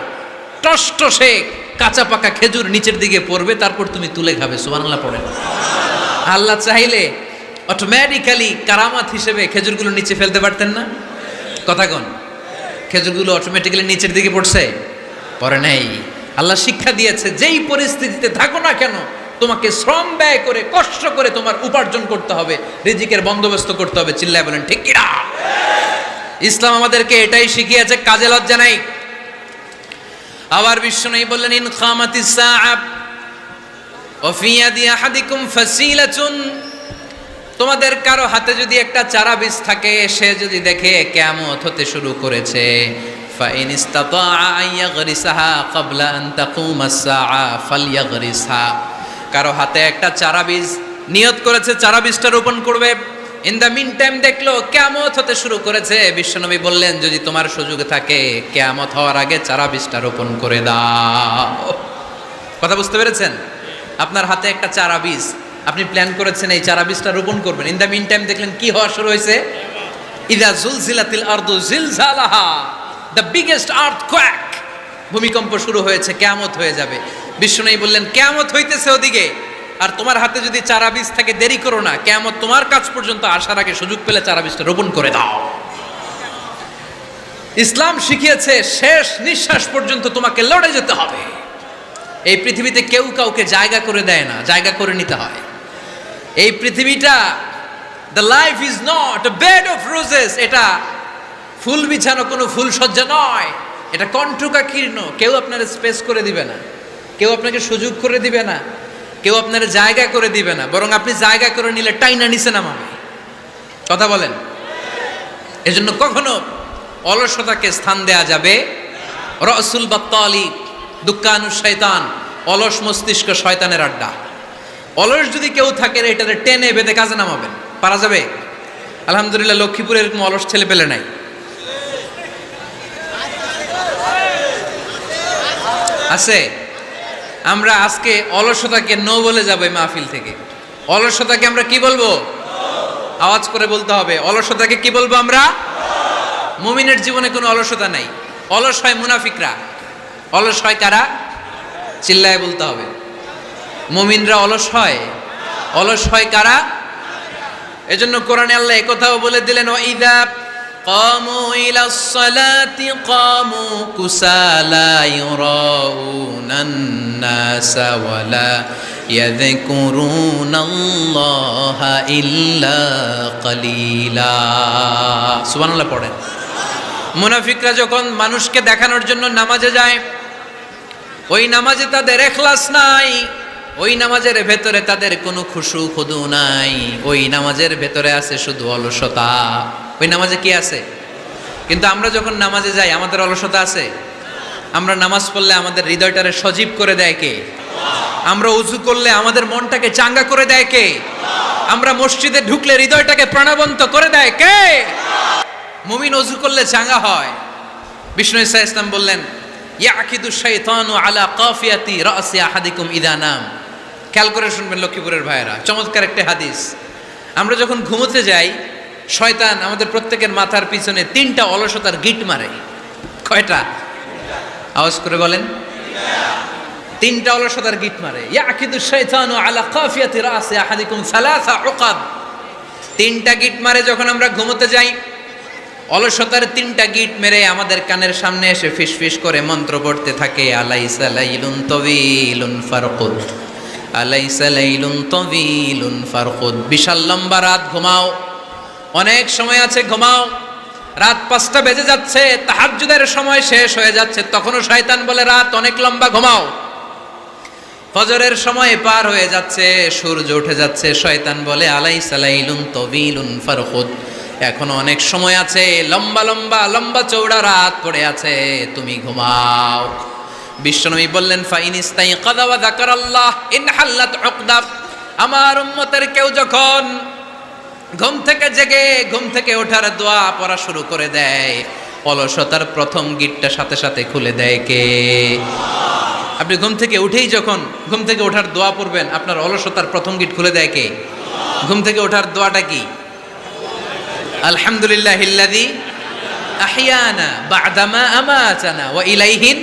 টসটসে কাঁচা পাকা খেজুর নিচের দিকে পড়বে, তারপর তুমি তুলে খাবে। সুবহানাল্লাহ পড়েন। আল্লাহ চাইলে অটোমেটিক্যালি কারামাত হিসেবে খেজুরগুলো নিচে ফেলতে পারতেন না? কথা কোন? খেজুরগুলো অটোমেটিক্যালি নিচের দিকে পড়ছে? পড়ে নাই। আল্লাহ শিক্ষা দিয়েছে, যেই পরিস্থিতিতে থাকো না কেন, তোমাকে শ্রম ব্যয় করে, কষ্ট করে তোমার উপার্জন করতে হবে, রিজিকের বন্দোবস্ত করতে হবে। চিল্লায় বলেন ঠিক কিনা? ইসলাম আমাদেরকে এটাই শিখিয়েছে, কাজে লজ্জা নাই। আবার বিশ্বনবী বললেন, ইন খামাতিস সাআ ওয়া ফি ইয়াদি আহাদিকুম ফাসিলাতুন, তোমাদের কারো হাতে যদি একটা চারা বীজ থাকে, সে যদি দেখে কিয়ামত হতে শুরু করেছে, ফাইন ইসতাতাআ আন ইয়াগরিসাহা ক্বাবলা আন তাকুমাস সাআ ফালইয়াগরিসহা, কারো হাতে একটা চারা বীজ নিয়ত করেছে, চারা বীজটা রোপণ করবে, ইন দ্য মিন টাইম দেখলো কিয়ামত হতে শুরু করেছে, বিশ্বনবী বললেন, যদি তোমার সুযোগ থাকে কিয়ামত হওয়ার আগে চারা বীজটা রোপণ করে দাও। কথা বুঝতে পেরেছেন? আপনার হাতে একটা চারা বীজ, আপনি প্ল্যান করেছেন এই চারা বীজটা রোপণ করবেন, ইন দ্য মিন টাইম দেখলেন কি হওয়া শুরু হয়েছে? ইযা জুলজিলাতিল আরদু জিলজালাহা, দ্য বিগেস্ট আর্থকোয়েক, ভূমিকম্প শুরু হয়েছে, কিয়ামত হয়ে যাবে। বিশ্বনবী বললেন, কিয়ামত হইতেছে ওদিকে, আর তোমার হাতে যদি চারা বীজ থাকে, দেরি করো না, কিয়ামত তোমার কাছ পর্যন্ত আসার আগে সুযোগ পেলে চারা বীজটা রোপণ করে দাও। ইসলাম শিখিয়েছে, শেষ নিঃশ্বাস পর্যন্ত তোমাকে লড়ে যেতে হবে। এই পৃথিবীতে কেউ কাউকে জায়গা করে দেয় না, জায়গা করে নিতে হয়। এই পৃথিবীটা, the life is not a bed of roses, এটা ফুল বিছানো কোনো ফুলসজ্জা নয়, এটা কণ্টকাকীর্ণ। কেউ আপনার স্পেস করে দিবে না, কেউ আপনাকে সুযোগ করে দিবে না, কেউ আপনার জায়গা করে দিবে না, বরং আপনি জায়গা করে নিলে টাইনা নিচে নামাবে। কথা বলেন? এজন্য কখনো অলসতাকে স্থান দেয়া যাবে। রসুল বাত্তালি দুঃখানু শয়তান, অলস মস্তিষ্ক শয়তানের আড্ডা। অলস যদি কেউ থাকে, এটাতে টেনে বেঁধে কাজে নামাবেন, পারা যাবে? আলহামদুলিল্লাহ, লক্ষ্মীপুরে এরকম অলস ছেলে পেলে নাই। আছে? আমরা আজকে অলসতাকে নো বলে যাবো এই মাহফিল থেকে। অলসতাকে আমরা কি বলবো? আওয়াজ করে বলতে হবে। অলসতাকে কি বলবো আমরা? মুমিনের জীবনে কোনো অলসতা নাই। অলস হয় মুনাফিকরা। অলস হয় কারা? চিল্লায় বলতে হবে। মুমিনরা অলস হয়? অলস হয় কারা? এজন্য কোরআনে আল্লাহ একথাও বলে দিলেন, ওয়াইদা কামু ইলাস সালাতি কামু কুসালা ইউরাউনান নাসা ওয়ালা ইয়াযকুরুনাল্লাহা ইল্লা কালিলা। সুবহানাল্লাহ পড়েন। মুনাফিকরা যখন মানুষকে দেখানোর জন্য নামাজে যায়, ওই নামাজে তাদের ইখলাস নাই, ওই নামাজের ভেতরে তাদের কোনো খুশু খুদু নাই, ওই নামাজের ভেতরে আছে শুধু অলসতা। ওই নামাজে কি আছে? কিন্তু আমরা যখন নামাজে যাই আমাদের অলসতা আছে? আমরা নামাজ পড়লে আমাদের হৃদয়টারে সজীব করে দেয় কে? আমরা উযু করলে আমাদের মনটাকে চাঙ্গা করে দেয় কে? আমরা মসজিদে ঢুকলে হৃদয়টাকে প্রাণবন্ত করে দেয় কে? মুমিন উযু করলে চাঙ্গা হয়। বিষ্ণু ঈসা ইসলাম বললেন, ইয়াকিদু শাইতানু আলা কাফিয়াতি রাসি আহাদিকুম ইদা নাম। খেয়াল করে শুনবেন লক্ষ্মীপুরের ভাইয়েরা, চমৎকার একটা হাদিস। আমরা যখন ঘুমোতে যাই, শয়তান আমাদের প্রত্যেকের মাথার পিছনে 3টা অলসতার গিট মারে। কয়টা? আওয়াজ করে বলেন। 3টা অলসতার গিট মারে। ইয়াকিদু শাইতানু আলা কাফিয়াতি রাসি আহাদিকুম সালাসা উকাদ। 3টা গিট মারে যখন আমরা ঘুমোতে যাই। অলসতার 3টা গিট মেরে আমাদের কানের সামনে এসে ফিসফিস করে মন্ত্র পড়তে থাকে, আলাইসা লাইলুন তাওয়িলুন ফারকুদ, আলাইসা লাইলুন তাওয়িলুন ফারকুদ। বিশাল লম্বা রাত, ঘুমাও। অনেক সময় আছে, ঘুমাও। রাত 5টা বেজে যাচ্ছে, তাহাজ্জুদের সময় শেষ হয়ে যাচ্ছে, তখনও শয়তান বলে রাত অনেক লম্বা, ঘুমাও। ফজরের সময় পার হয়ে যাচ্ছে, সূর্য উঠে যাচ্ছে, শয়তান বলে আলাইসা লাইলুন তাওয়িলুন ফারকুদ, এখনো অনেক সময় আছে, লম্বা লম্বা লম্বা চৌড়া রাত পড়ে আছে, তুমি ঘুমাও। বিশ্বনবী বললেন, ফাইনিস্তাইকাযা ওয়া যাকারাল্লাহ ইনহাল্লাত উকদা। আমার উম্মতের কেউ যখন ঘুম থেকে জেগে ঘুম থেকে ওঠার দোয়া পড়া শুরু করে দেয়, অলসতার প্রথম গিটটা সাথে সাথে খুলে দেয় কে? আপনি ঘুম থেকে উঠেই যখন ঘুম থেকে ওঠার দোয়া পড়বেন, আপনার অলসতার প্রথম গিট খুলে দেয় কে? ঘুম থেকে ওঠার দোয়াটা কি? আলহামদুলিল্লাহিল্লাযী আহইয়ানা বা'দামা আমাতানা ওয়া ইলাইহিন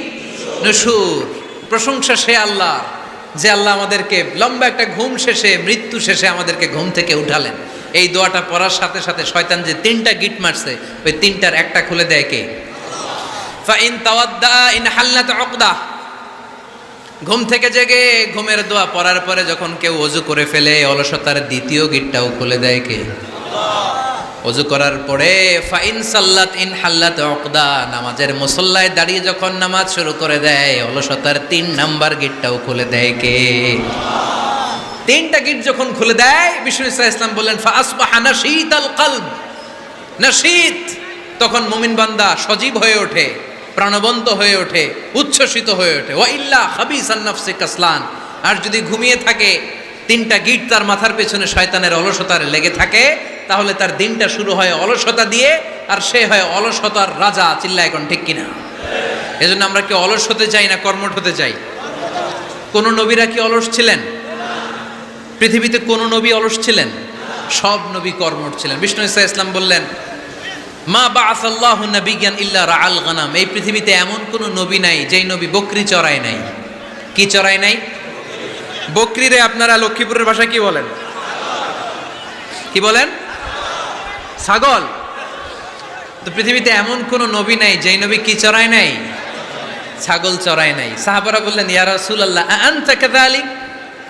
নুশুর। প্রশংসা সে আল্লাহ, যে আল্লাহ আমাদেরকে লম্বা একটা ঘুম শেষে, মৃত্যু শেষে আমাদেরকে ঘুম থেকে উঠালেন। এই দোয়াটা পড়ার সাথে সাথে শয়তান যে 3টা গিট মারছে, ওই 3টার একটা খুলে দেয় কে? ফাইন তাওয়াদ্দা ইনহাল্লাত উকদা। ঘুম থেকে জেগে ঘুমের দোয়া পড়ার পরে যখন কেউ ওযু করে ফেলে, অলসতার দ্বিতীয় গিটটাও খুলে দেয় কে? ওযু করার পরে ফাইন সাল্লাত ইন হাল্লাত উকদা, নামাজের মুসল্লায় দাঁড়িয়ে যখন নামাজ শুরু করে দেয়, অলসতার 3 নাম্বার গিটটাও খুলে দেয় কে? 3টা গিট যখন খুলে দেয়, বিষ্ণু ঈসা ইসলাম বললেন, ফাসবাহা নাশীতাল কলব। নাশীত, তখন মুমিন বান্দা সজীব হয়ে ওঠে, প্রাণবন্ত হয়ে ওঠে, উচ্ছ্বসিত হয়ে ওঠে। ওয়া ইল্লা খাবিসান নাফসি কাসলান। আর যদি ঘুমিয়ে থাকে, 3টা গিট তার মাথার পেছনে শয়তানের অলসতার লেগে থাকে, তাহলে তার দিনটা শুরু হয় অলসতা দিয়ে, আর সে হয় অলসতার রাজা। চিল্লায় এখন ঠিক কিনা? এজন্য আমরা কি অলস হতে চাই না কর্মঠ হতে চাই? কোন নবীরা কি অলস ছিলেন? পৃথিবীতে কোন নবী অলস ছিলেন? সব নবী কর্মঠ ছিলেন। বিষ্ণু ঈসা ইসলাম বললেন, মা বাআসাল্লাহু নাবিয়্যান ইল্লা রাআল গানাম। এই পৃথিবীতে এমন কোন নবী নাই যেই নবী বকরি চড়ায় নাই। কি চড়ায় নাই? বকরিরে আপনারা লক্ষ্মীপুরের ভাষায় কি বলেন? কি বলেন? ছাগল। তো পৃথিবীতে এমন কোন নবী নাই যেই নবী কি চড়ায় নাই? ছাগল চড়ায় নাই। সাহাবারা বললেন, ইয়া রাসূলুল্লাহ আনতা কাযালিক,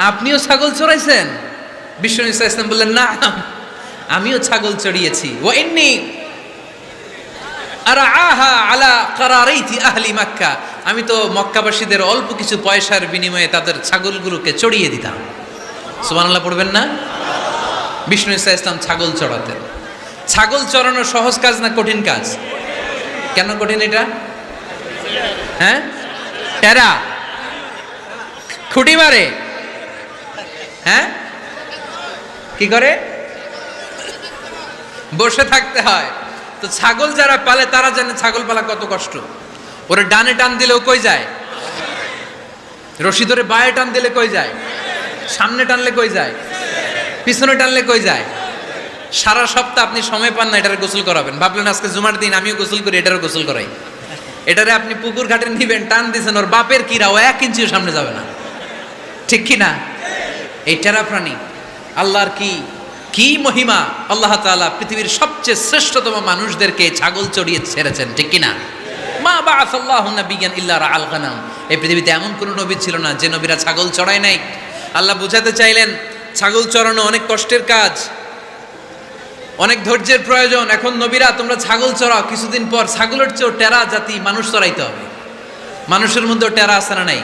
আপনিও ছাগল চড়াইছেন? বিষ্ণু ঈসা ইসলাম বললেন, না, আমিও ছাগল চড়িয়েছি। ওয়া ইন্নী আরআহা আলা কারারাইতি আহলি মক্কা, আমি তো মক্কাবাসীদের অল্প কিছু পয়সার বিনিময়ে তাদের ছাগলগুলোকে চড়িয়ে দিতাম। সুবহানাল্লাহ পড়বেন না? বিষ্ণু ঈসা ইসলাম ছাগল চড়াতেন। ছাগল চড়ানো সহজ কাজ না কঠিন কাজ? কেন কঠিন এটা? হ্যাঁ, টেরা খুঁটি মারে। হ্যাঁ, কি করে? বসে থাকতে হয়। তো ছাগল যারা পালে তারা জানে ছাগল পালা কত কষ্ট। ওরে ডানে টান দিলেও কই যায়? রশি ধরে বায়ে টান দিলে কই যায়? সামনে টানলে কই যায়? পিছনে টানলে কই যায়? সারা সপ্তাহ আপনি সময় পান না এটার গোসল করাবেন, ভাবলেন আজকে জুমার দিন আমিও গোসল করি, এটারও গোসল করাই। এটারে আপনি পুকুর ঘাটে নিবেন, টান দিয়েছেন, ওর বাপের কিরা ও 1 ইঞ্চিও সামনে যাবে না, ঠিক কি না? এই টেরা প্রাণী আল্লাহর কি মহিমা! আল্লাহ তাআলা পৃথিবীর সবচেয়ে শ্রেষ্ঠতম মানুষদেরকে ছাগল চড়িয়ে ছেড়েছেন, ঠিক কি না? মা বাআসাল্লাহু নাবিয়্যান ইল্লা রাআল গানাম। এই পৃথিবীতে এমন কোন নবী ছিল না যে নবীরা ছাগল চড়ায় নাই। আল্লাহ বুঝাতে চাইলেন ছাগল চড়ানো অনেক কষ্টের কাজ, অনেক ধৈর্যের প্রয়োজন। এখন নবীরা তোমরা ছাগল চড়াও, কিছুদিন পর ছাগলের চেয়েও টেরা জাতি মানুষ চড়াইতে হবে। মানুষের মধ্যেও টেরা আছে না নাই?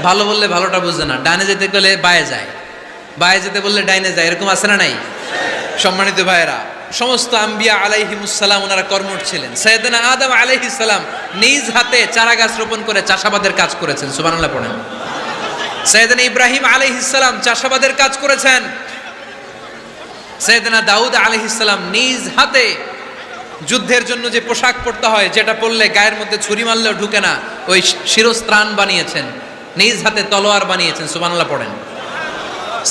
ভালো বললে ভালোটা বুঝে না, ডানে যেতে গেলে বায়ে যায়, বায়ে যেতে বললে ডাইনে যায়, এরকম আছে না নাই? সম্মানিত ভাইয়েরা, সমস্ত আম্বিয়া আলাইহিমুসসালাম ওনারা কর্মঠ ছিলেন। সাইয়েদনা আদম আলাইহিস সালাম নিজ হাতে চারা গাছ রোপণ করে চাষাবাদের কাজ করেছেন, সুবহানাল্লাহ পড়েন। সাইয়েদনা ইব্রাহিম আলাইহিস সালাম চাষাবাদের কাজ করেছেন। সাইয়েদনা দাউদ আলাইহিস সালাম নিজ হাতে যুদ্ধের জন্য যে পোশাক পরতে হয়, যেটা পরলে গায়ের মধ্যে ছুরি মারলেও ঢুকে না, ওই শিরস্ত্রাণ বানিয়েছেন, নিজ হাতে তলোয়ার বানিয়েছেন, সুবহানাল্লাহ পড়েন।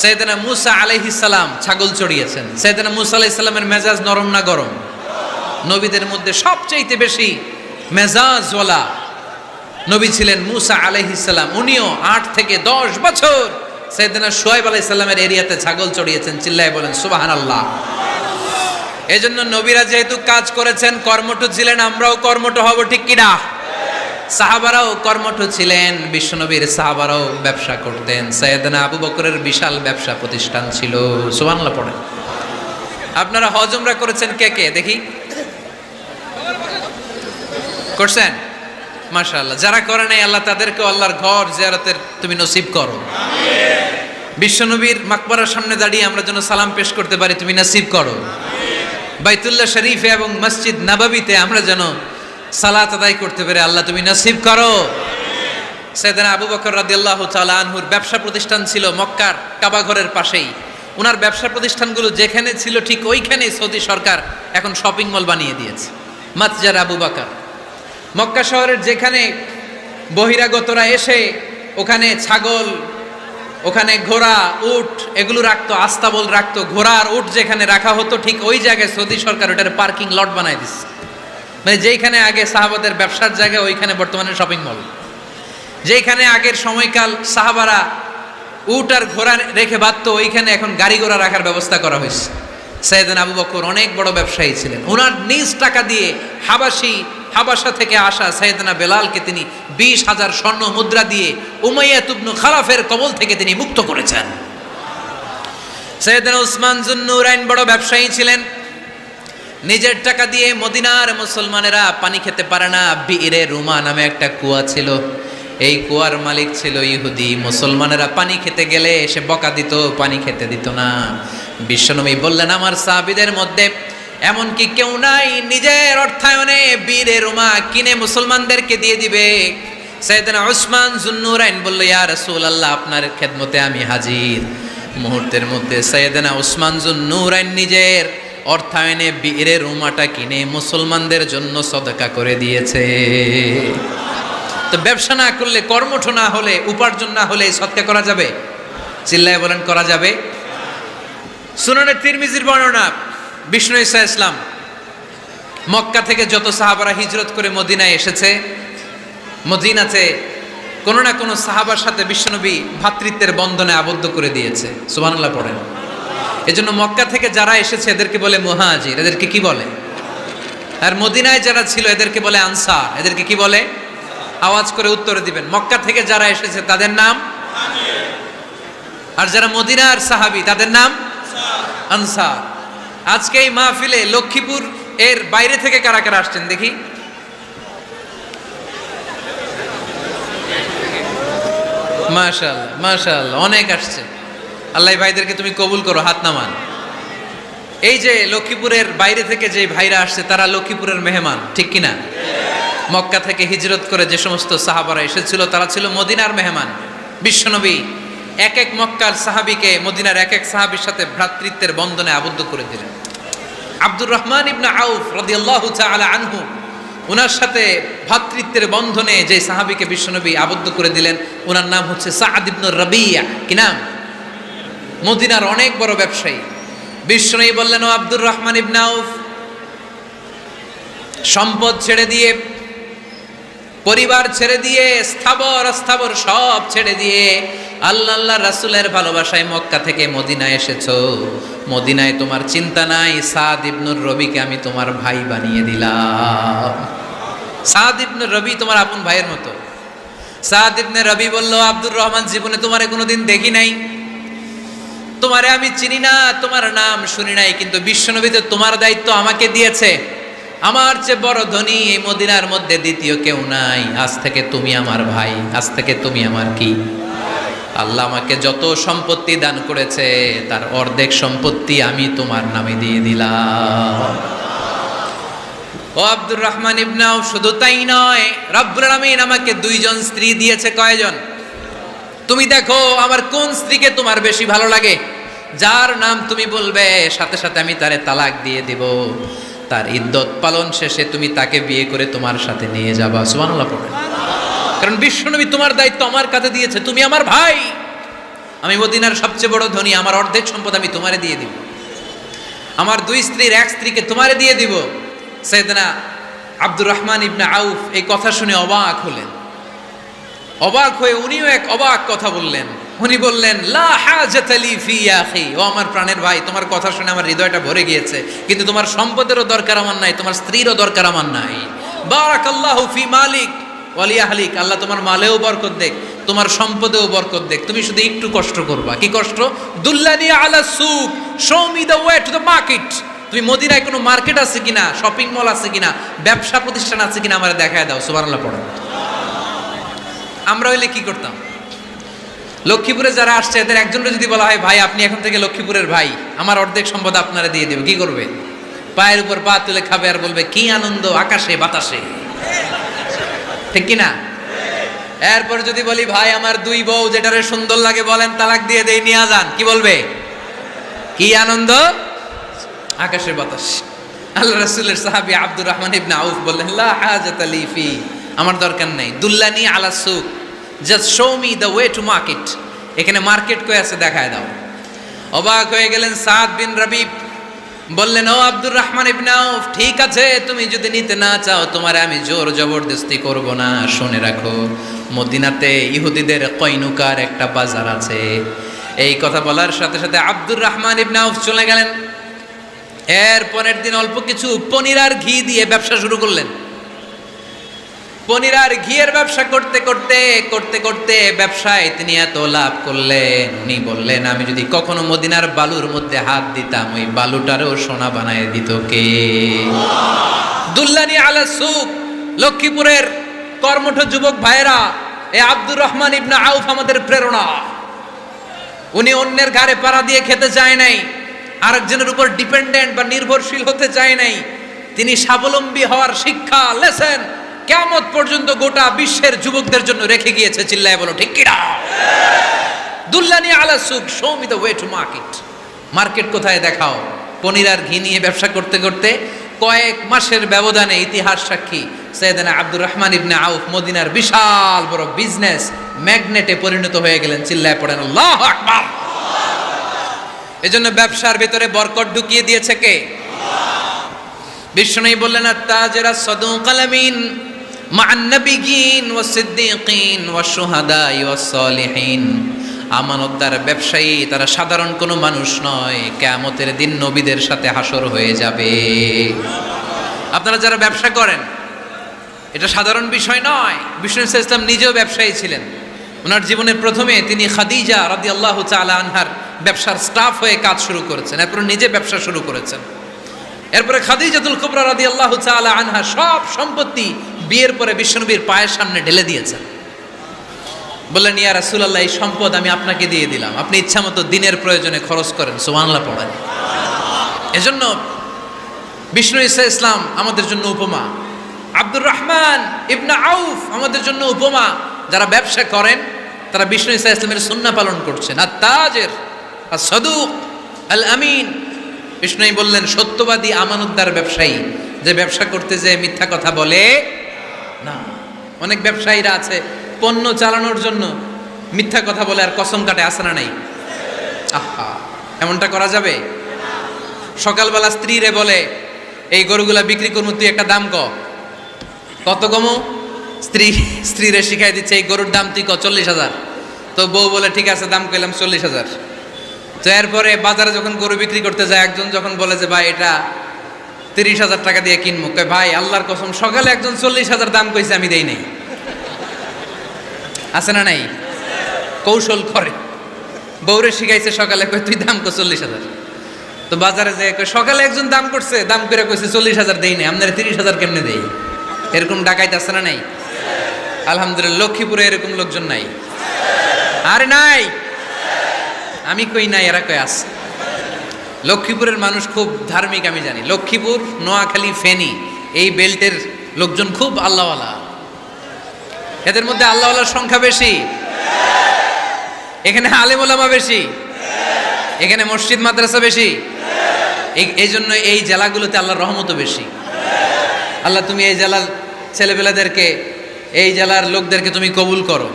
সাইয়েদনা মুসা আলাইহিস সালাম ছাগল চড়িয়েছেন। সাইয়েদনা মুসা আলাইহিস সালামের মেজাজ নরম না গরম? নবীদের মধ্যে সবচেয়ে বেশি মেজাজওয়ালা নবী ছিলেন মুসা আলাইহিস সালাম। উনিও 8 থেকে 10 বছর সাইয়েদনা শুআয়ব আলাইহিস সালামের এরিয়াতে ছাগল চড়িয়েছেন। চিল্লায়ে বলেন সুবহানাল্লাহ। এজন্য নবীরা যেহেতু কাজ করেছেন, কর্মঠ ছিলেন, আমরাও কর্মঠ হব, ঠিক কি না? সাহাবারাও কর্মঠ ছিলেন, বিশ্বনবীর সাহাবারাও ব্যবসা করতেন। সাইয়েদনা আবু বকরের বিশাল ব্যবসা প্রতিষ্ঠান ছিল, সুবহানাল্লাহ পড়েন। আপনারা হজ উমরা করেছেন কে কে দেখি? করছেন? মাশাআল্লাহ। যারা করে নাই আল্লাহ তাদেরকে আল্লাহর ঘর জিয়ারতের তুমি নসিব করো, আমিন। বিশ্বনবীর মাকবারার সামনে দাঁড়িয়ে আমরা যেন সালাম পেশ করতে পারি, তুমি নসিব করো, আমিন। বাইতুল্লাহ শরীফে এবং মসজিদ নববীতে আমরা যেন সালাত আদায় করতে পারে, আল্লাহ তুমি নসিব করো। সাইয়েদনা আবু বকর রাদিয়াল্লাহু তাআলা আনহুর ব্যবসা প্রতিষ্ঠান ছিল মক্কার কাবা ঘরের পাশেই। ওনার ব্যবসা প্রতিষ্ঠানগুলো যেখানে ছিল ঠিক ওইখানেই সৌদি সরকার এখন শপিং মল বানিয়ে দিয়েছে, মাতজার আবু বকর। মক্কা শহরের যেখানে বহিরাগতরা এসে ওখানে ছাগল, ওখানে ঘোড়া, উট এগুলো রাখতো, আস্তাবল রাখতো, ঘোড়া আর উট যেখানে রাখা হতো ঠিক ওই জায়গায় সৌদি সরকার ওটার পার্কিং লট বানায় দিচ্ছে। মানে যেইখানে আগে সাহাবাদের ব্যবসার জায়গা, ওইখানে বর্তমানে শপিং মল। যেখানে আগের সময়কাল সাহাবারা উট আর ঘোড়া রেখে বাঁধতো, ওইখানে এখন গাড়ি ঘোড়া রাখার ব্যবস্থা করা হয়েছে। সাইয়েদনা আবু বকর অনেক বড় ব্যবসায়ী ছিলেন। ওনার নিজ টাকা দিয়ে হাবাসা থেকে আসা সাইয়েদনা বেলালকে তিনি 20,000 স্বর্ণ মুদ্রা দিয়ে উমাইয়া ইবনে খালাফের কবল থেকে তিনি মুক্ত করেছেন। সাইয়েদনা উসমান যুন্নুরাইন বড় ব্যবসায়ী ছিলেন। নিজের টাকা দিয়ে মদিনার মুসলমানেরা পানি খেতে পারে না, বিরে রুমা নামে একটা কুয়া ছিল, এই কুয়ার মালিক ছিল ইহুদি। মুসলমানেরা পানি খেতে গেলে এসে বকা দিত, পানি খেতে দিত না। বিশ্বনবী বললেন আমার সাহাবীদের মধ্যে এমন কি কেউ নাই নিজের অর্থায়নে বীরে রুমা কিনে মুসলমানদেরকে দিয়ে দিবে? সাইয়েদনা উসমান যুন্নুরাইন বলল ইয়া রাসূলুল্লাহ, আপনার খেদমতে আমি হাজির। মুহূর্তের মধ্যে সাইয়েদনা উসমান যুন্নুরাইন নিজের অর্থায়নে বীরে রুমাটা কিনে মুসলমানদের জন্য সদকা করে দিয়েছে। তো ব্যবসা না করলে, কর্মঠ না হলে, উপার্জন না হলে সদকা করা যাবে? চিল্লায় বলেন করা যাবে। সুনানে তিরমিজির বর্ণনা, বিষ্ণু ঈসা ইসলাম মক্কা থেকে যত সাহাবারা হিজরত করে মদিনায় এসেছে, মদিনাতে কোনো না কোনো সাহাবার সাথে বিশ্বনবী ভ্রাতৃত্বের বন্ধনে আবদ্ধ করে দিয়েছে, সুবহানাল্লাহ পড়েন। এজন্য মক্কা থেকে যারা এসেছে এদেরকে বলে মুহাজির, এদেরকে কি বলে? আর মদিনায় যারা ছিল এদেরকে বলে আনসার, এদেরকে কি বলে? আওয়াজ করে উত্তরে দিবেন। মক্কা থেকে যারা এসেছে তাদের নাম মুহাজির, আর যারা মদিনার সাহাবী তাদের নাম আনসার। আজকে এই মাহফিলে লক্ষ্মীপুর এর বাইরে থেকে কারা কারা আসছেন দেখি? মাশাআল্লাহ মাশাআল্লাহ, অনেক আসছে। আল্লাহ ভাইদেরকে তুমি কবুল করো, হাত নামান। এই যে লক্ষ্মীপুরের বাইরে থেকে যে ভাইরা আসছে তারা লক্ষ্মীপুরের মেহমান, ঠিক কিনা? মক্কা থেকে হিজরত করে যে সমস্ত সাহাবারা এসেছিল তারা ছিল মদিনার মেহমান। বিশ্বনবী এক এক মক্কার সাহাবীকে মদিনার এক এক সাহাবীর সাথে ভ্রাতৃত্বের বন্ধনে আবদ্ধ করে দিলেন। আব্দুর রহমান ইবনে আউফ রাদিয়াল্লাহু তাআলা আনহু, ওনার সাথে ভ্রাতৃত্বের বন্ধনে যে সাহাবীকে বিশ্বনবী আবদ্ধ করে দিলেন ওনার নাম হচ্ছে সাআদ ইবনে রাবিয়া। কি নাম? মদিনার অনেক বড় ব্যবসায়ী। বিষ্ণু বললেন, ও আব্দুর রহমান ইবনে আউফ, সম্পদ ছেড়ে দিয়ে, পরিবার ছেড়ে দিয়ে, স্থাবর অস্থাবর সব ছেড়ে দিয়ে আল্লাহ রাসূলের ভালোবাসায় মক্কা থেকে মদিনায় এসেছো। মদিনায় তোমার চিন্তা নাই, সাদ ইবনুর রবিকে আমি তোমার ভাই বানিয়ে দিলাম। সাদ ইবনুর রবি তোমার আপন ভাইয়ের মতো। সাদ ইবনে রবি বলল, আব্দুর রহমান, জীবনে তোমারে কোনোদিন দেখি নাই, তোমারে আমি চিনি না, তোমার নাম শুনি নাই, কিন্তু বিশ্বনবী তো তোমার দায়িত্ব আমাকে দিয়েছে। আমার চেয়ে বড় ধনী এই মদিনার মধ্যে দ্বিতীয় কেউ নাই। আজ থেকে তুমি আমার ভাই, আজ থেকে তুমি আমার কি? আল্লাহ আমাকে যত সম্পত্তি দান করেছে তার অর্ধেক সম্পত্তি আমি তোমার নামে দিয়ে দিলাম। ও আব্দুর রহমান ইবনে আউফ, শুধু তাই নয়, রব্বুল আলামিন আমাকে দুইজন স্ত্রী দিয়েছে। কয়জন? তুমি দেখো আমার কোন স্ত্রীকে তোমার বেশি ভালো লাগে, যার নাম তুমি বলবে সাথে সাথে আমি তারে তালাক দিয়ে দিব। তার ইদ্যত পালন শেষে তুমি তাকে বিয়ে করে তোমার সাথে নিয়ে যাবা। সুবহানাল্লাহ পড়ে। কারণ বিশ্বনবী তোমার দায়িত্ব আমার কাছে দিয়েছে, তুমি আমার ভাই, আমি মদিনার সবচেয়ে বড় ধনী, আমার অর্ধেক সম্পদ আমি তোমারে দিয়ে দিব, আমার দুই স্ত্রীর এক স্ত্রীকে তোমারে দিয়ে দিব। সাইয়েদনা আব্দুর রহমান ইবনে আউফ এই কথা শুনে অবাক হলেন। অবাক হয়ে উনিও এক অবাক কথা বললেন। উনি বললেন, লা হাজাতা লি ফি ইয়া আখি, ও আমার প্রাণের ভাই, তোমার কথা শুনে আমার হৃদয়টা ভরে গিয়েছে, কিন্তু তোমার সম্পদেরও দরকার আমার নাই, তোমার স্ত্রীরও দরকার আমার নাই। বারাকাল্লাহু ফি মালিক ওয়া লি আহলিক, আল্লাহ তোমার মালেও বরকত দেখ, তোমার সম্পদেও বরকত দেখ। তুমি শুধু একটু কষ্ট করবা। কি কষ্ট? দুল্লানি আলা সুক, show me the way to the market. তুমি মদিনায় কোনো মার্কেট আছে কিনা, শপিং মল আছে কিনা, ব্যবসা প্রতিষ্ঠান আছে কিনা আমারে দেখায় দাও। সুবহানাল্লাহ পড়ো। আমরা হইলে কি করতাম? লক্ষ্মীপুরে যারা আসছে এদের একজনের যদি বলা হয়, ভাই আপনি এখন থেকে লক্ষ্মীপুরের ভাই, আমার অর্ধেক সম্পদ আপনারা দিয়ে দেব, কি করবে? পায়ের উপর পা তুলে খাবে আর বলবে, কি আনন্দ আকাশে বাতাসে, ঠিক কিনা? এরপর যদি বলি, ভাই আমার দুই বউ, যেটারে সুন্দর লাগে বলেন তালাক দিয়ে দেই, নিয়ে যান, কি বলবে? কি আনন্দ আকাশের বাতাস। আল্লাহ রাসূলের সাহাবী আব্দুর রহমান ইবনে আউফ বললেন, লা হাজাতা লি ফি, আমার দরকার নাই। দুল্লানি আলা সুক, just show me the way to market, এখানে মার্কেট কই আছে দেখায় দাও। অবাক হয়ে গেলেন সাদ বিন রবি, বললেন, ও আব্দুর রহমান ইবনে আউফ, ঠিক আছে, তুমি যদি নিতে না চাও তোমারে আমি জোর জবরদস্তি করব না। শুনে রাখো, মদিনাতে ইহুদিদের কয়নুকার একটা বাজার আছে। এই কথা বলার সাথে সাথে আব্দুর রহমান ইবনে আউফ চলে গেলেন। এর পরের দিন অল্প কিছু পনির আর ঘি দিয়ে ব্যবসা শুরু করলেন। পনির আর ঘিয়ের ব্যবসা করতে করতে করতে করতে ব্যবসায় তিনি এত লাভ করলেন, উনি বললেন, আমি যদি কখনো মদিনার বালুর মধ্যে হাত দিতাম, ওই বালুটারও সোনা বানায় দিত কে? দুল্লানি আলা সুক। লক্ষ্মীপুরের কর্মঠ যুবক ভাইরা, এ আব্দুর রহমান ইবনে আউফ আমাদের প্রেরণা। উনি অন্যের ঘাড়ে পাড়া দিয়ে খেতে চায় নাই, আরেকজনের উপর ডিপেন্ডেন্ট বা নির্ভরশীল হতে চায় নাই। তিনি স্বাবলম্বী হওয়ার শিক্ষা, লেসেন কিয়ামত পর্যন্ত গোটা বিশ্বের যুবকদের জন্য রেখে গিয়েছে। চিল্লায় বলো ঠিক কিনা? দুল্লানি আলা সুক, show me the way to market. Market কোথায় দেখাও। পনির আর ঘি নিয়ে ব্যবসা করতে করতে কয়েক মাসের ব্যবধানে ইতিহাস সাক্ষী সাইয়েদনা আব্দুর রহমান ইবনে আউফ মদিনার বিশাল বড় বিজনেস ম্যাগনেটে পরিণত হয়ে গেলেন। চিল্লায় পড়েন আল্লাহু আকবার। এজন্য ব্যবসার ভিতরে বরকত ঢুকিয়ে দিয়েছে কে? বিষ্ণু বললেন, আত-তাজিরা সাদুকাল আমিন মা'আন নাবিয়্যিন ওয়াস সিদ্দীকিন ওয়াশ শুহাদাই ওয়াস সালিহিন। আমানতদার ব্যবসায়ী তারা সাধারণ কোনো মানুষ নয়, কিয়ামতের দিন নবীদের সাথে হাসর হয়ে যাবে। আপনারা যারা ব্যবসা করেন, এটা সাধারণ বিষয় নয়। বিষ্ণু ইসলাম নিজেও ব্যবসায়ী ছিলেন। ওনার জীবনের প্রথমে তিনি খাদিজা রাদিয়াল্লাহু তাআলা আনহার ব্যবসার স্টাফ হয়ে কাজ শুরু করেছেন, এরপর নিজে ব্যবসা শুরু করেছেন। এরপরে খাদিজাতুল কুবরা রাদিয়াল্লাহু তাআলা আনহা সব সম্পত্তি বিয়ের পরে বিশ্বনবীর পায়ের সামনে ঢেলে দিয়েছেন। বললেন, ইয়া রাসূলুল্লাহ, এই সম্পদ আমি আপনাকে দিয়ে দিলাম, আপনি ইচ্ছামতো দিনের প্রয়োজনে খরচ করেন। সুবহানাল্লাহ পড়েন। এজন্য বিষ্ণু ইসলাম আমাদের জন্য উপমা, আব্দুর রহমান ইবনে আউফ আমাদের জন্য উপমা। যারা ব্যবসা করেন তারা বিষ্ণু ইসলামের সুন্নাহ পালন করছেন। আত-তাজির আস-সাদুক আল আমিন। বিষ্ণুই বললেন, সত্যবাদী আমানতদার ব্যবসায়ী, যে ব্যবসা করতে যে মিথ্যা কথা বলে না। অনেক ব্যবসায়ীরা আছে পণ্য চালানোর জন্য মিথ্যা কথা বলে আর কসম কাটে, আছে না নাই? আহা, এমনটা করা যাবে? সকালবেলা স্ত্রীরে বলে এই গরুগুলা বিক্রি করবো, তুই একটা দাম কত কমু? স্ত্রীরে শিখাই দিচ্ছে এই গরুর দাম তুই 40,000। তো বউ বলে ঠিক আছে, দাম কইলাম 40,000। তো এরপরে বাজারে যখন গরু বিক্রি করতে যায়, একজন যখন বলে যে ভাই এটা 30,000 টাকা দিয়ে কিনবো, কয় ভাই আল্লাহর কসম সকালে একজন 40,000 দাম কইছে, আমি দেই নাই। আছে না নাই? কৌশল করে, বউরে শিখাইছে সকালে, কয় তুই দাম কর 40,000। তো বাজারে যে সকালে একজন দাম করছে, দাম করে কইছে 40,000 দেই নাই, আপনারা 30,000 কেমনে দেই? এরকম ডাকাইতে আছে না নাই? আলহামদুলিল্লাহ লক্ষ্মীপুরে এরকম লোকজন নাই। আরে নাই, আমি কই নাই, এরা কই আছে। লক্ষ্মীপুরের মানুষ খুব ধার্মিক, আমি জানি। লক্ষ্মীপুর, নোয়াখালী, ফেনী এই বেল্টের লোকজন খুব আল্লাহওয়ালা। এদের মধ্যে আল্লাহওয়ালার সংখ্যা বেশি, এখানে আলেম ওলামা বেশি, এখানে মসজিদ মাদ্রাসা বেশি। এই জন্য এই জেলাগুলোতে আল্লাহর রহমতও বেশি। আল্লাহ তুমি এই জেলার ছেলেপেলাদেরকে, এই জেলার লোকদেরকে তুমি কবুল করো,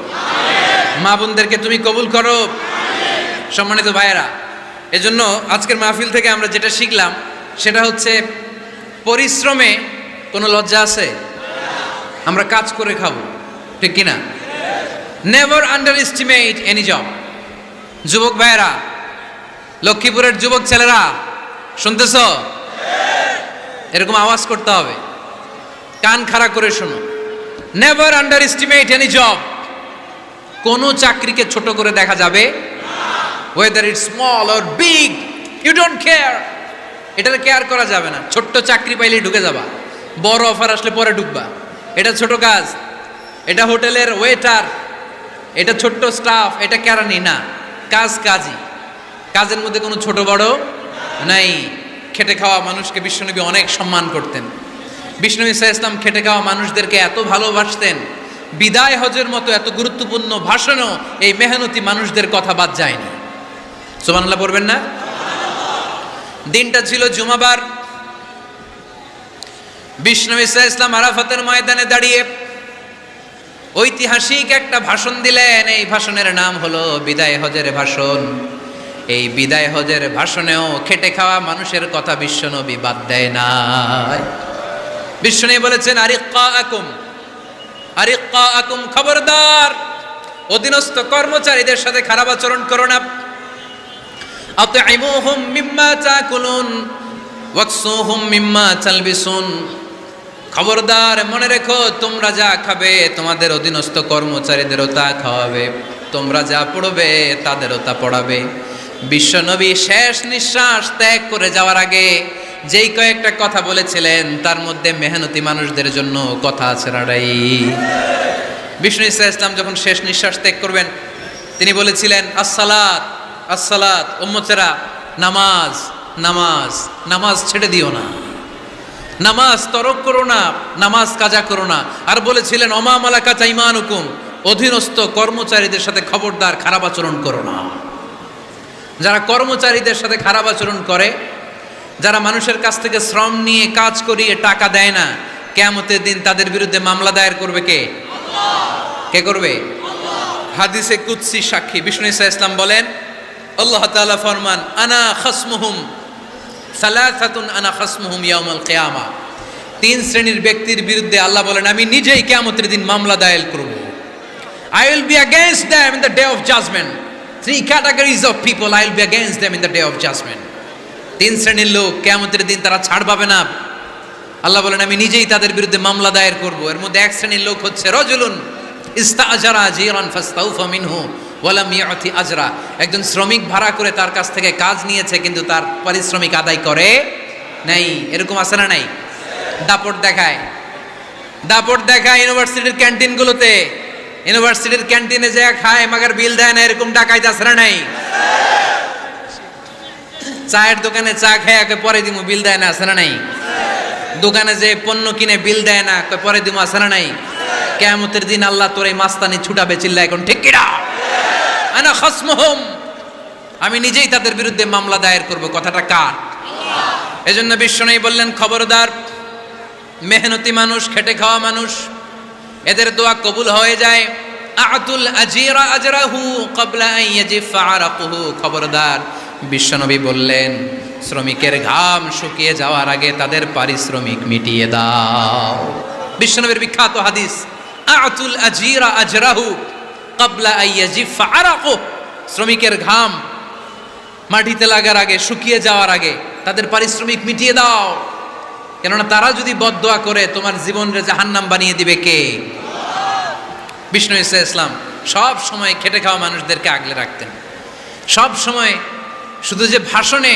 মা বোনদেরকে তুমি কবুল করো। সম্মানিত ভাইয়েরা, এজন্য আজকের মাহফিল থেকে আমরা যেটা শিখলাম সেটা হচ্ছে পরিশ্রমে কোনো লজ্জা আছে? আমরা কাজ করে খাবো, ঠিক কিনা? Never under estimate any job. যুবক ভাইয়েরা, লক্ষ্মীপুরের যুবক ছেলেরা শুনতেছ? এরকম আওয়াজ করতে হবে, কান খাড়া করে শোনো। Never under estimate any job. কোনো চাকরিকে ছোট করে দেখা যাবে, whether it's small or big, you don't care. এটার কেয়ার করা যাবে না। ছোট্ট চাকরি পাইলেই ঢুকে যাবা, বড় অফার আসলে পরে ঢুকবা। এটা ছোট কাজ, এটা হোটেলের ওয়েটার, এটা ছোট্ট স্টাফ, এটা কেরানি না। কাজ কাজই, কাজের মধ্যে কোনো ছোট বড় নাই। খেটে খাওয়া মানুষকে বিশ্বনবী অনেক সম্মান করতেন। বিষ্ণু ঈসা ইসলাম খেটে খাওয়া মানুষদেরকে এত ভালোবাসতেন, বিদায় হজের মতো এত গুরুত্বপূর্ণ ভাষণও এই মেহনতি মানুষদের কথা বাদ যায়নি। সুবহানাল্লাহ পড়বেন না? দিনটা ছিল জুমাবার। বিষ্ণু ঈসা ইসলাম আরাফাতের ময়দানে দাঁড়িয়ে ঐতিহাসিক একটা ভাষণ দিলেন। এই ভাষণের নাম হলো বিদায় হজের ভাষণ। এই বিদায় হজের ভাষণেও খেটে খাওয়া মানুষের কথা বিশ্বনবী বাদ দেয় নাই। বিশ্বনবী বলেছেন আরিক্কাকুম, আরিক্কাকুম, খবরদার অধীনস্থ কর্মচারীদের সাথে খারাপ আচরণ করো না। আতঈমুহুম মিম্মা তাকুলুন ওয়াকসুহুম মিম্মা তালবিসুন। খবরদার মনে রেখো, তোমরা যা খাবে তোমাদের অধীনস্থ কর্মচারীদেরও তা খাওয়াবে, তোমরা যা পড়বে তাদেরও তা পড়াবে। বিশ্বনবী শেষ নিঃশ্বাস ত্যাগ করে যাওয়ার আগে যেই কয়েকটা কথা বলেছিলেন তার মধ্যে মেহনতি মানুষদের জন্য কথা আছে নাড়াই। বিষ্ণু ঈসা ইসলাম যখন শেষ নিঃশ্বাস ত্যাগ করবেন, তিনি বলেছিলেন আসসালাত, আসসালাত, উম্মতেরা নামাজ, নামাজ, নামাজ ছেড়ে দিও না, নামাজ তরক করো না, নামাজ কাজা করো না। আর বলেছিলেন অমা মালাকাত আইমানুকুম, অধীনস্থ কর্মচারীদের সাথে খবরদার খারাপ আচরণ করো না। যারা কর্মচারীদের সাথে খারাপ আচরণ করে, যারা মানুষের কাছ থেকে শ্রম নিয়ে কাজ করিয়ে টাকা দেয় না, কিয়ামতের দিন তাদের বিরুদ্ধে মামলা দায়ের করবে কে? কে করবে? হাদিসে কুদসি সাক্ষী বিষ্ণু ঈসা ইসলাম বলেন, আল্লাহ তাআলা ফরমান আনা খাসমুহুম সালাসাতুন আনা খাসমুহুম ইয়াউমাল কিয়ামা। তিন শ্রেণীর ব্যক্তির বিরুদ্ধে আল্লাহ বলেন আমি নিজেই কিয়ামতের দিন মামলা দায়ের করব। I will be against them in the day of judgment. Three categories of people I will be against them in the day of judgment. তিন শ্রেণীর লোক কিয়ামতের দিন তারা ছাড় পাবে না। আল্লাহ বলেন আমি নিজেই তাদের বিরুদ্ধে মামলা দায়ের করব। এর মধ্যে এক শ্রেণীর লোক হচ্ছে রজুলুন ইস্তাআজারা আজিরান ফাস্তাউফা মিনহু ওয়ালাম ইয়াতি আজরা। একজন শ্রমিক ভাড়া করে তার কাছ থেকে কাজ নিয়েছে কিন্তু তার পারিশ্রমিক আদায় করে নাই। এরকম আছে না নাই? দাপট দেখায়, দাপট দেখায় ইউনিভার্সিটির ক্যান্টিনগুলোতে। ইউনিভার্সিটির ক্যান্টিনে যে খায় মাগার বিল দেয় না, এরকম ডাকাইতে আছে না নাই? চায়ের দোকানে চা খেয়ে পরে দিমু, বিল দেয় না, আছে না নাই? দোকানে যে পণ্য কিনে বিল দেয় না, পরে দিমু, আছে না নাই? কিয়ামতের দিন আল্লাহ তোর এই মাস্তানি ছুটাবে, চিল্লা এখন ঠিক কিনা? আনা খাসমুহুম, আমি নিজেই তাদের বিরুদ্ধে মামলা দায়ের করব। কথাটা কার? এজন্য বিশ্বনবী বললেন খবরদার, মেহনতি মানুষ, খেটে খাওয়া মানুষ, এদের দোয়া কবুল হয়ে যায়। আতুল আজিরা আজরাহু ক্বাবলা আন ইয়াজিফা আরাকুহু, খবরদার বিশ্বনবী বললেন, শ্রমিকের ঘাম শুকিয়ে যাওয়ার আগে তাদের পারিশ্রমিক মিটিয়ে দাও। বিশ্বনবীর বিখ্যাত হাদিস, আতুল আজিরা আজরাহু ক্বাবলা আইয়াজিফা আরাকু, শ্রমিকের ঘাম মাটিতে লাগার আগে, শুকিয়ে যাওয়ার আগে তাদের পারিশ্রমিক মিটিয়ে দাও। কেননা তারা যদি বদদোয়া করে তোমার জীবনকে জাহান্নাম বানিয়ে দিবে কে? বিষ্ণু ঈসা ইসলাম সব সময় খেটে খাওয়া মানুষদেরকে আগলে রাখতেন। সব সময় শুধু যে ভাষণে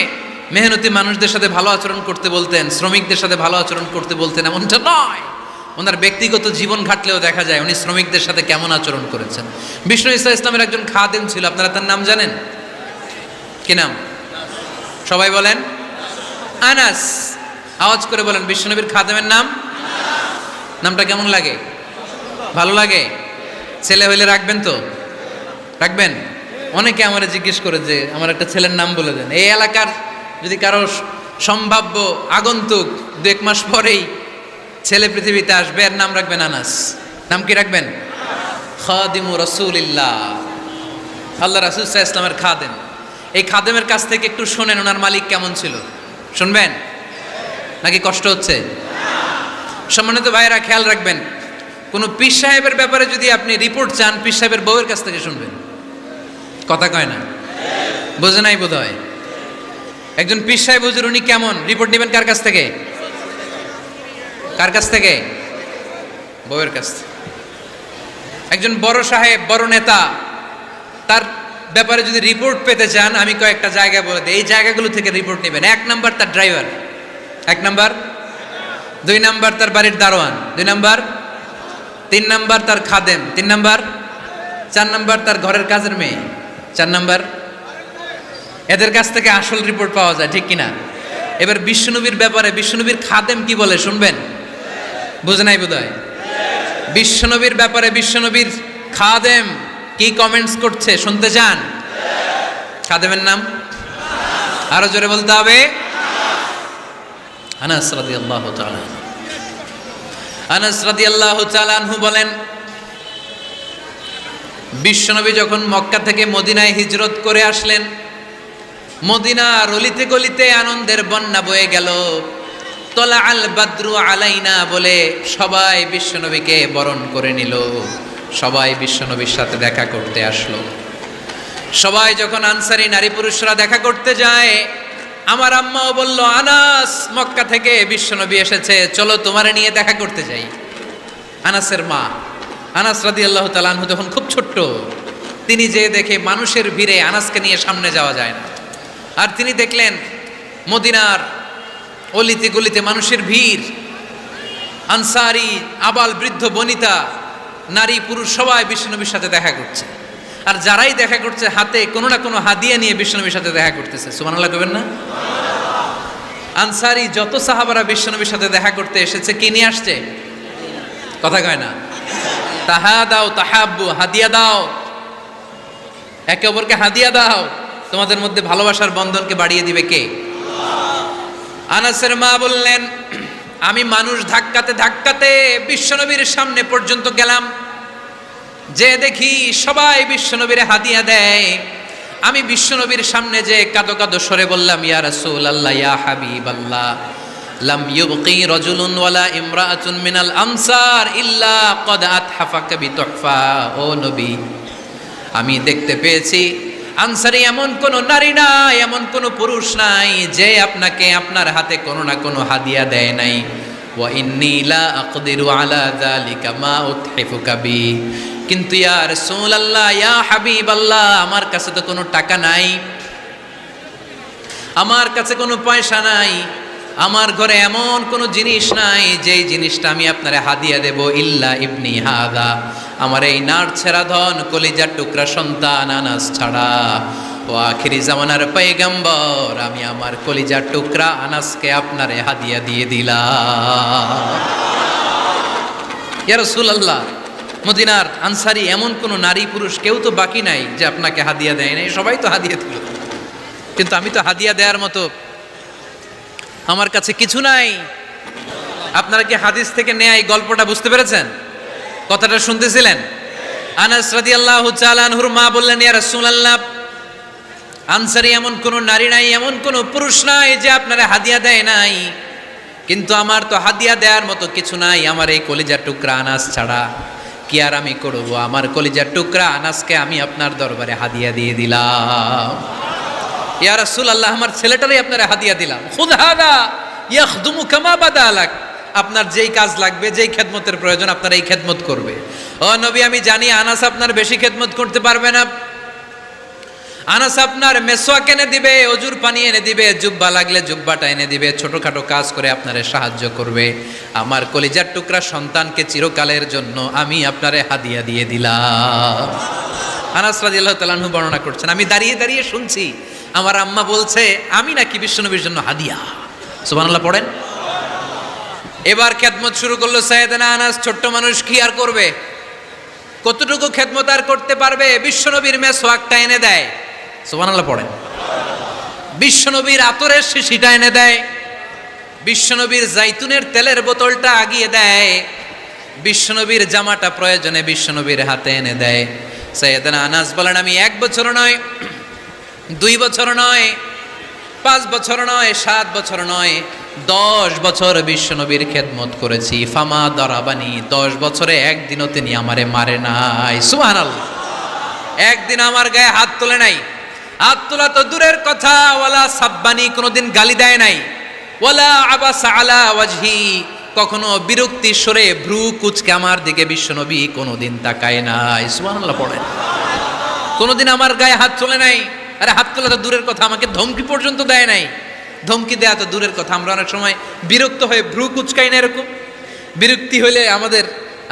মেহনতি মানুষদের সাথে ভালো আচরণ করতে বলতেন, শ্রমিকদের সাথে ভালো আচরণ করতে বলতেন এমনটা নয়, ওনার ব্যক্তিগত জীবন ঘাটলেও দেখা যায় উনি শ্রমিকদের সাথে কেমন আচরণ করেছেন। বিষ্ণু ঈসা ইসলামের একজন খাদেম ছিল, আপনারা তার নাম জানেন? কি নাম? সবাই বলেন আনাস। আওয়াজ করে বলেন, বিশ্বনবীর খাদেমের নাম? নামটা কেমন লাগে? ভালো লাগে? ছেলে হইলে রাখবেন তো? রাখবেন? অনেকে আমার জিজ্ঞেস করে যে আমার একটা ছেলের নাম বলে দেন। এই এলাকার যদি কারো সম্ভাব্য আগন্তুক 2-1 মাস পরেই ছেলে পৃথিবীতে আসবে, এর নাম রাখবেন আনাস। নাম কি রাখবেন? খাদিমু রাসূলিল্লাহ, আল্লাহ রাসূল সাল্লাল্লাহু আলাইহি ওয়াসাল্লামের খাদেম। এই খাদেমের কাছ থেকে একটু শোনেন ওনার মালিক কেমন ছিল, শুনবেন নাকি কষ্ট হচ্ছে? সম্মানিত ভাইরা, খেয়াল রাখবেন, কোন পীর সাহেবের ব্যাপারে যদি আপনি রিপোর্ট চান, পীর সাহেবের বউয়ের কাছ থেকে শুনবেন। কথা কয় না? বোঝে নাই বোধ হয়। একজন পীর সাহেব হুজুর উনি কেমন, রিপোর্ট নেবেন কার কাছ থেকে? কার কাছ থেকে? বউয়ের কাছ থেকে। একজন বড় সাহেব, বড় নেতা, তার ব্যাপারে যদি রিপোর্ট পেতে চান, আমি কয়েকটা জায়গা বলে দিই, এই জায়গাগুলো থেকে রিপোর্ট নেবেন। 1 নাম্বার তার ড্রাইভার, 1 নাম্বার। 2 নাম্বার তার বাড়ির দারোয়ান, 2 নাম্বার। 3 নাম্বার তার খাদেম, 3 নাম্বার। 4 নাম্বার তার ঘরের কাজের মেয়ে, 4 নাম্বার। এদের কাছ থেকে আসল রিপোর্ট পাওয়া যায়, ঠিক কিনা? এবার বিশ্বনবীর ব্যাপারে বিশ্বনবীর খাদেম কি বলে শুনবেন? বুঝে নাই বোধহয়। বিশ্বনবীর ব্যাপারে বিশ্বনবীর খাদেম কি কমেন্টস করছে শুনতে চান? খাদেমের নাম আরো জোরে বলতে হবে। আনাস রাদিয়াল্লাহু তাআলা, আনাস রাদিয়াল্লাহু তাআলা আনহু বলেন, বিশ্বনবী যখন মক্কা থেকে মদিনায় হিজরত করে আসলেন, মদিনার অলিতে গলিতে আনন্দের বন্যা বয়ে গেল। তলা আল বাদরু আলাইনা বলে সবাই বিশ্বনবীকে বরণ করে নিল, সবাই বিশ্বনবীর সাথে দেখা করতে আসলো। সবাই যখন আনসারী নারী পুরুষরা দেখা করতে যায়, আমার আম্মাও বলল, আনাস মক্কা থেকে বিশ্বনবী এসেছে, চলো তোমারে নিয়ে দেখা করতে যাই। আনাসের মা আনাস রাদিয়াল্লাহু তাআলা আনহু তখন খুব ছোট্ট, তিনি যে দেখে মানুষের ভিড়ে আনাসকে নিয়ে সামনে যাওয়া যায় না। আর তিনি দেখলেন মদিনার অলিতে গলিতে মানুষের ভিড়, আনসারী আবাল বৃদ্ধ বনিতা নারী পুরুষ সবাই বিশ্বনবীর সাথে দেখা করছে। আর যারাই দেখা করছে হাতে কোনো না কোনো হাদিয়া নিয়ে বিশ্বনবীর সাথে দেখা করতেছে। সুবহানাল্লাহ কইবেন না? আনসারী যত সাহাবারা বিশ্বনবীর সাথে দেখা করতে এসেছে, কি নিয়ে আসছে? কথা কয় না? তাহাদাও তাহাব্বু, হাদিয়া দাও, একে অপরকে হাদিয়া দাও, তোমাদের মধ্যে ভালোবাসার বন্ধনকে বাড়িয়ে দিবে কে? আনাসের মা বললেন, আমি মানুষ ধাক্কাতে ধাক্কাতে বিশ্বনবীর সামনে পর্যন্ত গেলাম, যে দেখি সবাই বিশ্বনবীর হাদিয়া দেয়। আমি বিশ্বনবীর সামনে যে কাঁদো কাঁদো সরে বললাম, ইয়া রাসূলুল্লাহ, ইয়া হাবিবাল্লাহ, লাম ইউবকি রাজুলুন ওয়ালা ইমরাআতুন মিনাল আনসার ইল্লা ক্বাদ আতহাফাকা বিতুহফা। ও নবী, আমি দেখতে পেয়েছি আনসারী এমন কোন নারী নাই, এমন কোন পুরুষ নাই যে আপনাকে আপনার হাতে কোনো না কোনো হাদিয়া দেয় নাই। ওয়া ইন্নী লা আকদিরু আলা যালিকা মা উতহিফুকা বি, কিন্তু ইয়া রাসূলুল্লাহ, ইয়া হাবিবাল্লাহ, আমার কাছে তো কোনো টাকা নাই, আমার কাছে কোনো পয়সা নাই, আমার ঘরে এমন কোনো জিনিস নাই যেই জিনিসটা আমি আপনারে হাদিয়া দেব, ইল্লা ইবনি হাদা, আমার এই নার ছেঁড়া ধন কলিজার টুকরা সন্তান আনাস ছাড়া। ও আখিরি জামানার পয়গম্বর, আমি আমার কলিজার টুকরা আনাসকে আপনারে হাদিয়া দিয়ে দিলাম। ইয়া রাসূলুল্লাহ, মদিনার আনসারী এমন কোনো নারী পুরুষ কেউ তো বাকি নাই যে আপনাকে হাদিয়া দেয় নাই, সবাই তো হাদিয়া দিল, কিন্তু আমি তো হাদিয়া দেওয়ার মতো আমার কাছে কিছু নাই। আপনারা কি হাদিস থেকে নেয়া এই গল্পটা বুঝতে পেরেছেন? কথাটা শুনতেছিলেন? আনাস রাদিয়াল্লাহু তাআলা আনহুর মা বললেন, ইয়া রাসূলুল্লাহ, আনসারী এমন কোন নারী নাই, এমন কোন পুরুষ নাই যে আপনারে হাদিয়া দেয় নাই, কিন্তু আমার তো হাদিয়া দেওয়ার মতো কিছু নাই আমার এই কলিজার টুকরা আনাস ছাড়া। কি আর আমি করব, আমার কলিজার টুকরা আনাসকে আমি আপনার দরবারে হাদিয়া দিয়ে দিলাম। ইয়া রাসূলুল্লাহ, আমার ছেলেটারই আপনারে হাদিয়া দিলাম। খুদ হাদা ইয়াখদুমু কামা বাদালাক, আপনার যেই কাজ লাগবে, যেই খেদমতের প্রয়োজন আপনার এই খেদমত করবে। ও নবী, আমি জানি আনাস আপনার বেশি খেদমত করতে পারবে না। আনাস আপনার মেসওয়াক এনে দিবে, অজুর পানি এনে দিবে, জুব্বা লাগলে জুব্বাটা এনে দিবে, ছোটখাটো কাজ করে আপনারে সাহায্য করবে। আমার কলিজার টুকরা সন্তানকে চিরকালের জন্য আমি আপনারে হাদিয়া দিয়ে দিলাম। আনাস রাদিয়াল্লাহু তাআলা আনহু বর্ণনা করছেন, আমি দাঁড়িয়ে দাঁড়িয়ে শুনছি আমার আম্মা বলছে আমি নাকি বিশ্বনবীর জন্য হাদিয়া। সুবহানাল্লাহ পড়েন। এবার খেদমত শুরু করলো সাইয়েদনা আনাস। ছোট্ট মানুষ কি আর করবে, কতটুকু খেদমত আর করতে পারবে? বিশ্বনবীর মেসওয়াকটা এনে দেয়। সুবহানাল্লাহ পড়েন। বিশ্বনবীর আতরের শিশিটা এনে দেয়, বিশ্বনবীর জাইতুনের তেলের বোতলটা আগিয়ে দেয়, বিশ্বনবীর জামাটা প্রয়োজনে বিশ্বনবীর হাতে এনে দেয়। সাইয়েদনা আনাস বলেন, আমি 1 বছর নয়, 2 বছর নয়, 5 বছর নয়, 7 বছর নয়, 10 বছর বিশ্বনবীর খেদমত করেছি। ফামা দারাবানি, 10 বছরে একদিনও তিনি আমারে মারে নাই। সুবহানাল্লাহ। একদিন আমার গায়ে হাত তোলে নাই। হাত তোলা তো দূরের কথা, ওয়ালা সাব্বানি, কোনোদিন গালি দেয় নাই। ওয়ালা আবাসা আলা ওয়াজহি, কখনো বিরক্তি সরে ভ্রু কুচকে আমার দিকে বিশ্বনবী কোনোদিন তাকায় নাই। সুবহানাল্লাহ পড়েন। কোনোদিন আমার গায়ে হাত তোলে নাই। আরে হাত তোলা তো দূরের কথা, আমাকে ধমকি পর্যন্ত দেয় নাই। ধমকি দেয়া তো দূরের কথা, আমরা অনেক সময় বিরক্ত হয়ে ভ্রু কুচকাই না। এরকম বিরক্তি হলে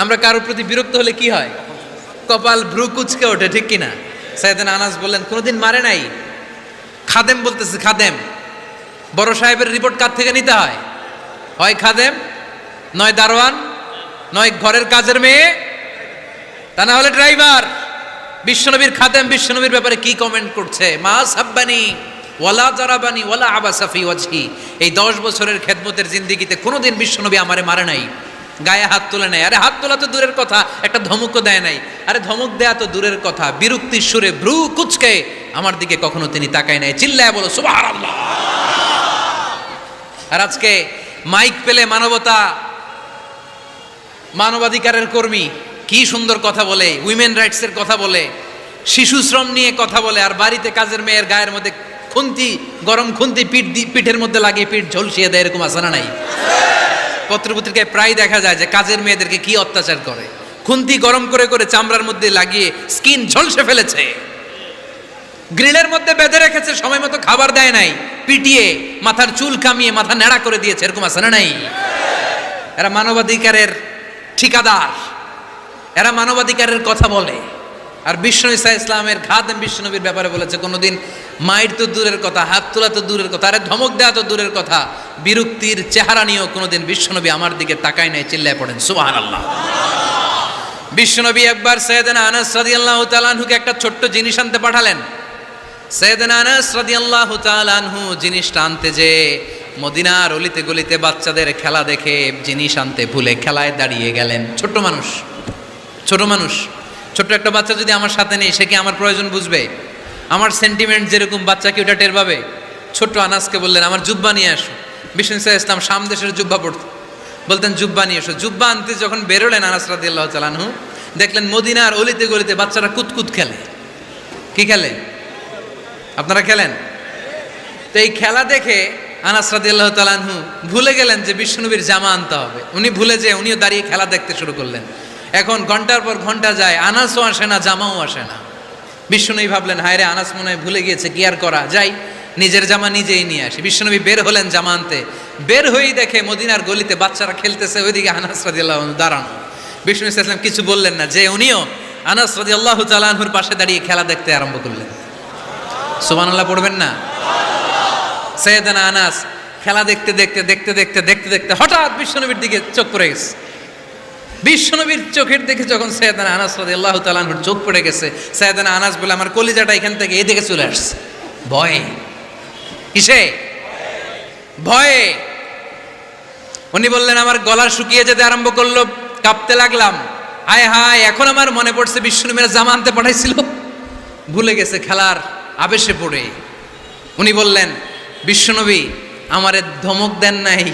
আমরা কারোর প্রতি বিরক্ত হলে কি হয়? কপাল ভ্রু কুচকে ওঠে, ঠিক কিনা? সাইয়েদনা আনাস বললেন কোনোদিন মারে নাই। খাদেম বলতেছে, খাদেম, বড় সাহেবের রিপোর্ট কার থেকে নিতে হয়? হয় খাদেম, নয় দারোয়ান, নয় ঘরের কাজের মেয়ে, তা না হলে ড্রাইভার। বিশ্বনবীর খাদেম বিশ্বনবীর ব্যাপারে কি কমেন্ট করছে? মা সাব্বানি ওয়ালা জারাবানি ওয়ালা আবাসা ফি ওয়াজহি। এই 10 বছরের খেদমতের জিন্দেগিতে কোনোদিন বিশ্বনবী আমারে মারে নাই, গায়ে হাত তোলে নাই। আরে হাত তোলা তো দূরের কথা, একটা ধমকও দেয় নাই। আরে ধমক দেয়া তো দূরের কথা, বিরক্তির সুরে ভ্রু কুচকে আমার দিকে কখনো তিনি তাকায় নাই। চিল্লায় বলো সুবহানাল্লাহ। আর আজকে মাইক পেলে মানবতা, মানবাধিকারের কর্মী কি সুন্দর কথা বলে, উইমেন রাইটসের কথা বলে, শিশু শ্রম নিয়ে কথা বলে, আর বাড়িতে কাজের মেয়ের গায়ের মধ্যে খুন্তি, গরম খুন্তি পিঠের মধ্যে লাগিয়ে পিঠ ঝলসিয়ে দেয়। এরকম আছে না নাই? পত্রপত্রিকায় প্রায় দেখা যায় যে কাজের মেয়েদেরকে কি অত্যাচার করে। খুন্তি গরম করে করে চামড়ার মধ্যে লাগিয়ে স্কিন ঝলসে ফেলেছে, গ্রিলের মধ্যে বেঁধে রেখেছে, সময় মতো খাবার দেয় নাই, পিটিয়ে মাথার চুল কামিয়ে মাথা নেড়া করে দিয়েছে। এরকম আছে না নাই? এরা মানবাধিকারের ঠিকাদার, এরা মানবাধিকারের কথা বলে। আর বিশ্বনবী সাল্লাল্লাহু আলাইহি ইসলামের খাদেম বিশ্বনবীর ব্যাপারে বলেছে কোনোদিন মায়ের তো দূরের কথা, হাত তোলা তো দূরের কথা, আরে ধমক দেওয়া তো দূরের কথা, বিরক্তির চেহারা নিয়েও কোনোদিন বিশ্বনবী আমার দিকে তাকায় নাই। চিল্লায় পড়েন সুবহানাল্লাহ। বিশ্বনবী একবার সাইয়েদনা আনাস রাদিয়াল্লাহু তাআলা আনহুকে একটা ছোট্ট জিনিস আনতে পাঠালেন। সাইয়েদনা আনাস রাদিয়াল্লাহু তাআলা আনহু জিনিসটা আনতে যে মদিনার অলিতে গলিতে বাচ্চাদের খেলা দেখে জিনিস আনতে ভুলে খেলায় দাঁড়িয়ে গেলেন। ছোট্ট মানুষ, ছোট্ট একটা বাচ্চা যদি আমার সাথে নেই, সে কি আমার প্রয়োজন বুঝবে? আমার সেন্টিমেন্ট যেরকম বাচ্চা কি ওটা টের পাবে? ছোট্ট আনাসকে বললেন আমার জুব্বা নিয়ে আসো। বিষ্ণু সাল্লাল্লাহু আলাইহি ওয়াসাল্লাম শাম দেশের জুব্বা পড়তেন, বলতেন জুব্বা নিয়ে এসো। জুব্বা আনতে যখন বেরোলেন আনাস রাদিয়াল্লাহু তাআলা আনহু, দেখলেন মদিনার অলিতে গলিতে বাচ্চারা কুতকুত খেলে। কি খেলে? আপনারা খেলেন তো? এই খেলা দেখে আনাস রাদিয়াল্লাহু তাআলা আনহু ভুলে গেলেন যে বিশ্বনবীর জামা আনতে হবে। উনি ভুলে যেয়ে উনিও দাঁড়িয়ে খেলা দেখতে শুরু করলেন। এখন ঘন্টার পর ঘন্টা যায়, আনাসও আসে না, জামাও আসে না। বিশ্বনবী ভাবলেন হায় রে, আনাস মনে হয় ভুলে গিয়েছে, কি আর করা যায়, নিজের জামা নিজেই নিয়ে আসি। বিশ্বনবী বের হলেন জামা আনতে। বের হয়েই দেখে মদিনার গলিতে বাচ্চারা খেলতেছে, ওইদিকে আনাস রাদিয়াল্লাহু আনহু দাঁড়ানো। বিষ্ণু সাল্লাল্লাহু আলাইহি ওয়াসাল্লাম কিছু বললেন না, যে উনিও আনাস রাদিয়াল্লাহু তাআলা আনহুর পাশে দাঁড়িয়ে খেলা দেখতে আরম্ভ করলেন। সুবহানাল্লাহ পড়বেন না? সাইয়েদনা আনাস খেলা দেখতে দেখতে দেখতে দেখতে দেখতে দেখতে হঠাৎ বিশ্বনবীর দিকে চোখ পড়ে গেছে। বিশ্বনবীর চোখের দিকে যখন সাইয়েদনা আনাস রাদিয়াল্লাহু তাআলা আনহুর চোখ পড়ে গেছে, সাইয়েদনা আনাস বলে আমার কলিজাটা এখান থেকে এদিকে চলে আসছে ভয়ে। কিসে? ভয়ে। উনি বললেন আমার গলা শুকিয়ে যেতে আরম্ভ করলো, কাঁপতে লাগলাম। হায় হায়, এখন আমার মনে পড়ছে বিশ্বনবীর জামা আনতে পাঠাইছিল, ভুলে গেছে খেলার আবেশে পড়ে। উনি বললেন, বিশ্বনবী আমারে ধমক দেন নাই,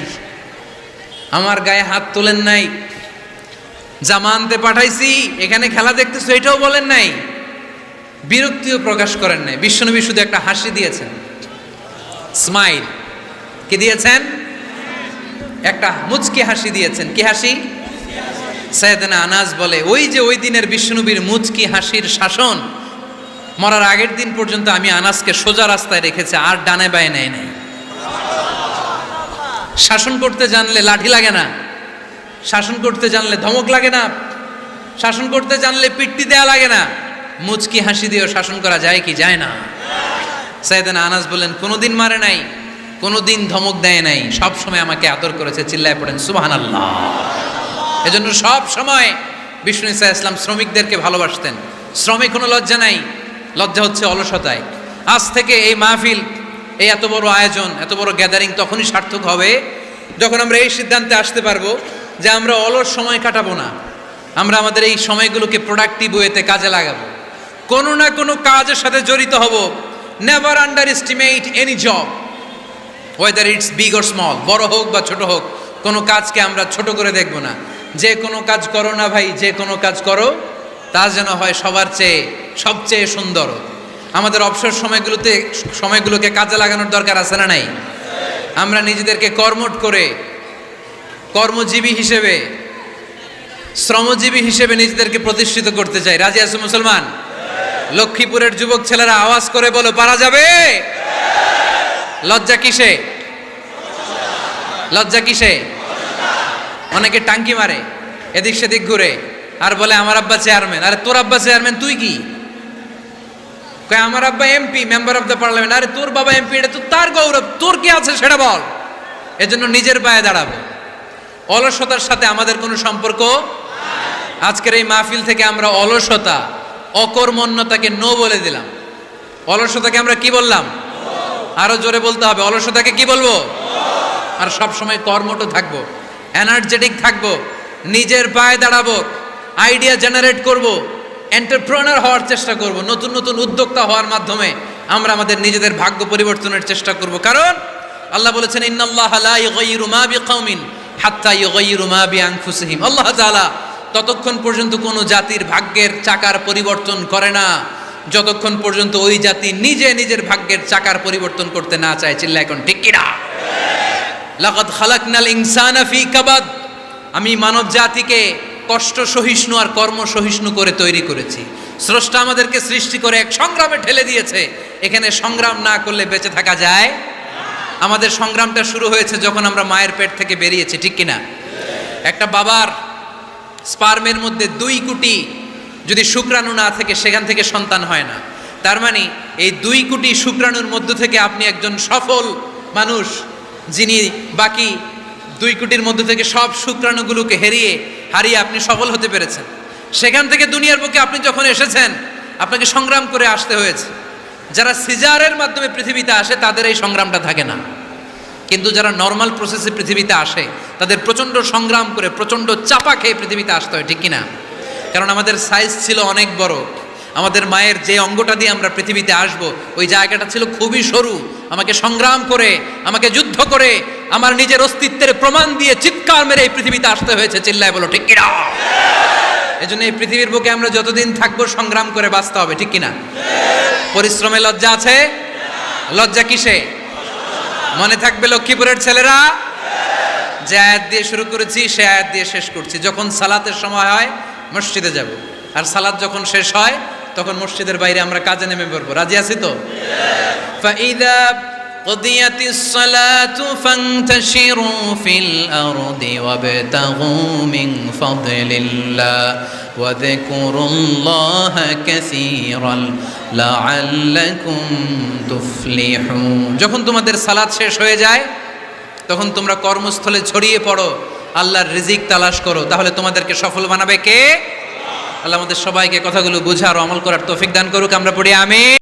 আমার গায়ে হাত তোলেন নাই, জামা আনতে পাঠাইছি এখানে খেলা দেখতেছো এটাও বলেন নাই, বিরক্তিও প্রকাশ করেন নাই। বিশ্বনবী শুধু একটা হাসি দিয়েছেন, স্মাইল। কি দিয়েছেন? একটা মুচকি হাসি দিয়েছেন। কি হাসি? সাইয়েদনা আনাস বলে, ওই যে ওই দিনের বিশ্বনবীর মুচকি হাসির শাসন মরার আগের দিন পর্যন্ত আমি আনাসকে সোজা রাস্তায় রেখেছি, আর ডানে বায়ে নেয় নাই। শাসন করতে জানলে লাঠি লাগে না, শাসন করতে জানলে ধমক লাগে না, শাসন করতে জানলে পিট্টি দেয়া লাগে না, মুচকি হাসি দিয়েও শাসন করা যায় কি যায় না? সাইয়েদনা আনাস বলেন, কোনোদিন মারে নাই, কোনোদিন ধমক দেয় নাই, সব সময় আমাকে আদর করেছে। চিল্লায় পড়েন সুবহানাল্লাহ। এজন্য সব সময় বিষ্ণু ঈসা ইসলাম শ্রমিকদেরকে ভালোবাসতেন। শ্রমিক কোনো লজ্জা নাই, লজ্জা হচ্ছে অলসতায়। আজ থেকে এই মাহফিল, এই এত বড় আয়োজন, এত বড় গ্যাদারিং তখনই সার্থক হবে যখন আমরা এই সিদ্ধান্তে আসতে পারবো যে আমরা অলস সময় কাটাবো না, আমরা আমাদের এই সময়গুলোকে প্রোডাক্টিভ ওয়েতে কাজে লাগাবো, কোনো না কোনো কাজের সাথে জড়িত হব। Never under estimate any job, whether it's big or small, বড় হোক বা ছোট হোক, কোনো কাজকে আমরা ছোট করে দেখব না। যে কোনো কাজ করো না ভাই, যে কোনো কাজ করো তা যেন হয় সবার চেয়ে সবচেয়ে সুন্দর। আমাদের অবসর সময়গুলোকে কাজে লাগানোর দরকার আছে না নাই? আমরা নিজেদেরকে কর্মঠ করে, কর্মজীবী হিসেবে, শ্রমজীবী হিসেবে নিজেদেরকে প্রতিষ্ঠিত করতে চাই। রাজি আছো মুসলমান? লক্ষ্মীপুরের যুবক ছেলেরা আওয়াজ করে বলো, পারা যাবে? লজ্জা কিসে? লজ্জা কিসে? অনেকে টাঙ্কি মারে, এদিক সেদিক ঘুরে, আর বলে আমার আব্বা চেয়ারম্যান। আরে তোর আব্বা চেয়ারম্যান, তুই কি? কয় আমার আব্বা MP, member of the parliament. আরে তোর বাবা এমপি, এটা তো তার গৌরব, তোর কি আছে সেটা বল। এজন্য নিজের পায়ে দাঁড়াবো। অলসতার সাথে আমাদের কোনো সম্পর্ক। আজকের এই মাহফিল থেকে আমরা অলসতা, অকর্মণ্যতাকে নো বলে দিলাম। অলসতাকে আমরা কি বললাম? আরো জোরে বলতে হবে, অলসতাকে কি বলবো? আর সব সময় কর্মঠ থাকবো, এনার্জেটিক থাকবো, নিজের পায়ে দাঁড়াবো, আইডিয়া জেনারেট করব, এন্টারপ্রেনার হওয়ার চেষ্টা করব, নতুন নতুন উদ্যোক্তা হওয়ার মাধ্যমে আমরা আমাদের নিজেদের ভাগ্য পরিবর্তনের চেষ্টা করব। কারণ আল্লাহ বলেছেন, ইন্নাল্লাহা লা ইউগাইয়িরু মা বিকাউমিন হাত্তা ইউগাইয়িরু মা বিআনফুসিহিম। আল্লাহ তাআলা ততক্ষণ পর্যন্ত কোনো জাতির ভাগ্যের চাকার পরিবর্তন করে না যতক্ষণ পর্যন্ত ওই জাতি নিজে নিজের ভাগ্যের চাকার পরিবর্তন করতে না চায়। চিল্লা এখন ঠিক কিনা? লাকাদ খালাকনাল ইনসানা ফি কাবাদ। আমি মানব জাতিকে কষ্ট সহিষ্ণু আর কর্ম সহিষ্ণু করে তৈরি করেছি। স্রষ্টা আমাদেরকে সৃষ্টি করে এক সংগ্রামে ঠেলে দিয়েছে। এখানে সংগ্রাম না করলে বেঁচে থাকা যায়? আমাদের সংগ্রামটা শুরু হয়েছে যখন আমরা মায়ের পেট থেকে বেরিয়েছি, ঠিক কিনা? একটা বাবার স্পার্মের মধ্যে 2 কোটি যদি শুক্রাণু না থাকে, সেখান থেকে সন্তান হয় না। তার মানে এই 2 কোটি শুক্রাণুর মধ্য থেকে আপনি একজন সফল মানুষ, যিনি বাকি 2 কোটির মধ্য থেকে সব শুক্রাণুগুলোকে হারিয়ে আপনি সফল হতে পেরেছেন। সেখান থেকে দুনিয়ার বুকে আপনি যখন এসেছেন, আপনাকে সংগ্রাম করে আসতে হয়েছে। যারা সিজারের মাধ্যমে পৃথিবীতে আসে তাদের এই সংগ্রামটা থাকে না, কিন্তু যারা নর্মাল প্রসেসে পৃথিবীতে আসে তাদের প্রচণ্ড সংগ্রাম করে, প্রচণ্ড চাপা খেয়ে পৃথিবীতে আসতে হয়, ঠিক কিনা? কারণ আমাদের সাইজ ছিল অনেক বড়। আমাদের মায়ের যে অঙ্গটা দিয়ে আমরা পৃথিবীতে আসব, ওই জায়গাটা ছিল খুবই সরু। আমাকে সংগ্রাম করে, আমাকে যুদ্ধ করে, আমার নিজের অস্তিত্বের প্রমাণ দিয়ে চিৎকার মেরে এই পৃথিবীতে আসতে হয়েছে। চিল্লায় বলো ঠিক কিনা? এজন্য এই পৃথিবীর বুকে আমরা যতদিন থাকবো সংগ্রাম করে বাঁচতে হবে, ঠিক কিনা? পরিশ্রমে লজ্জা আছে? লজ্জা কিসে? মনে থাকবে লক্ষ্মীপুরের ছেলেরা, যে আয়াত দিয়ে শুরু করেছি সে আয়াত দিয়ে শেষ করছি। যখন সালাতের সময় হয় মসজিদে যাব, আর সালাত যখন শেষ হয় তখন মসজিদের বাইরে আমরা কাজে নেমে পড়বো। রাজি আছি তো? ফাইদা কুদিয়াতিস সালাতু ফান্তাশিরু ফিল আরদি ওয়াবতাগু মিন ফাদলিল্লাহ ওয়া যিকুরুল্লাহা কাসীরান লাআল্লাকুম তুফলিহুন। যখন তোমাদের সালাত শেষ হয়ে যায় তখন তোমরা কর্মস্থলে ছড়িয়ে পড়ো, আল্লাহর রিজিক তালাশ করো, তাহলে তোমাদেরকে সফল বানাবে কে? আল্লাহ আমাদের সবাইকে কথাগুলো বুঝার ও আমল করার তৌফিক দান করুক। আমরা পড়ি আমিন।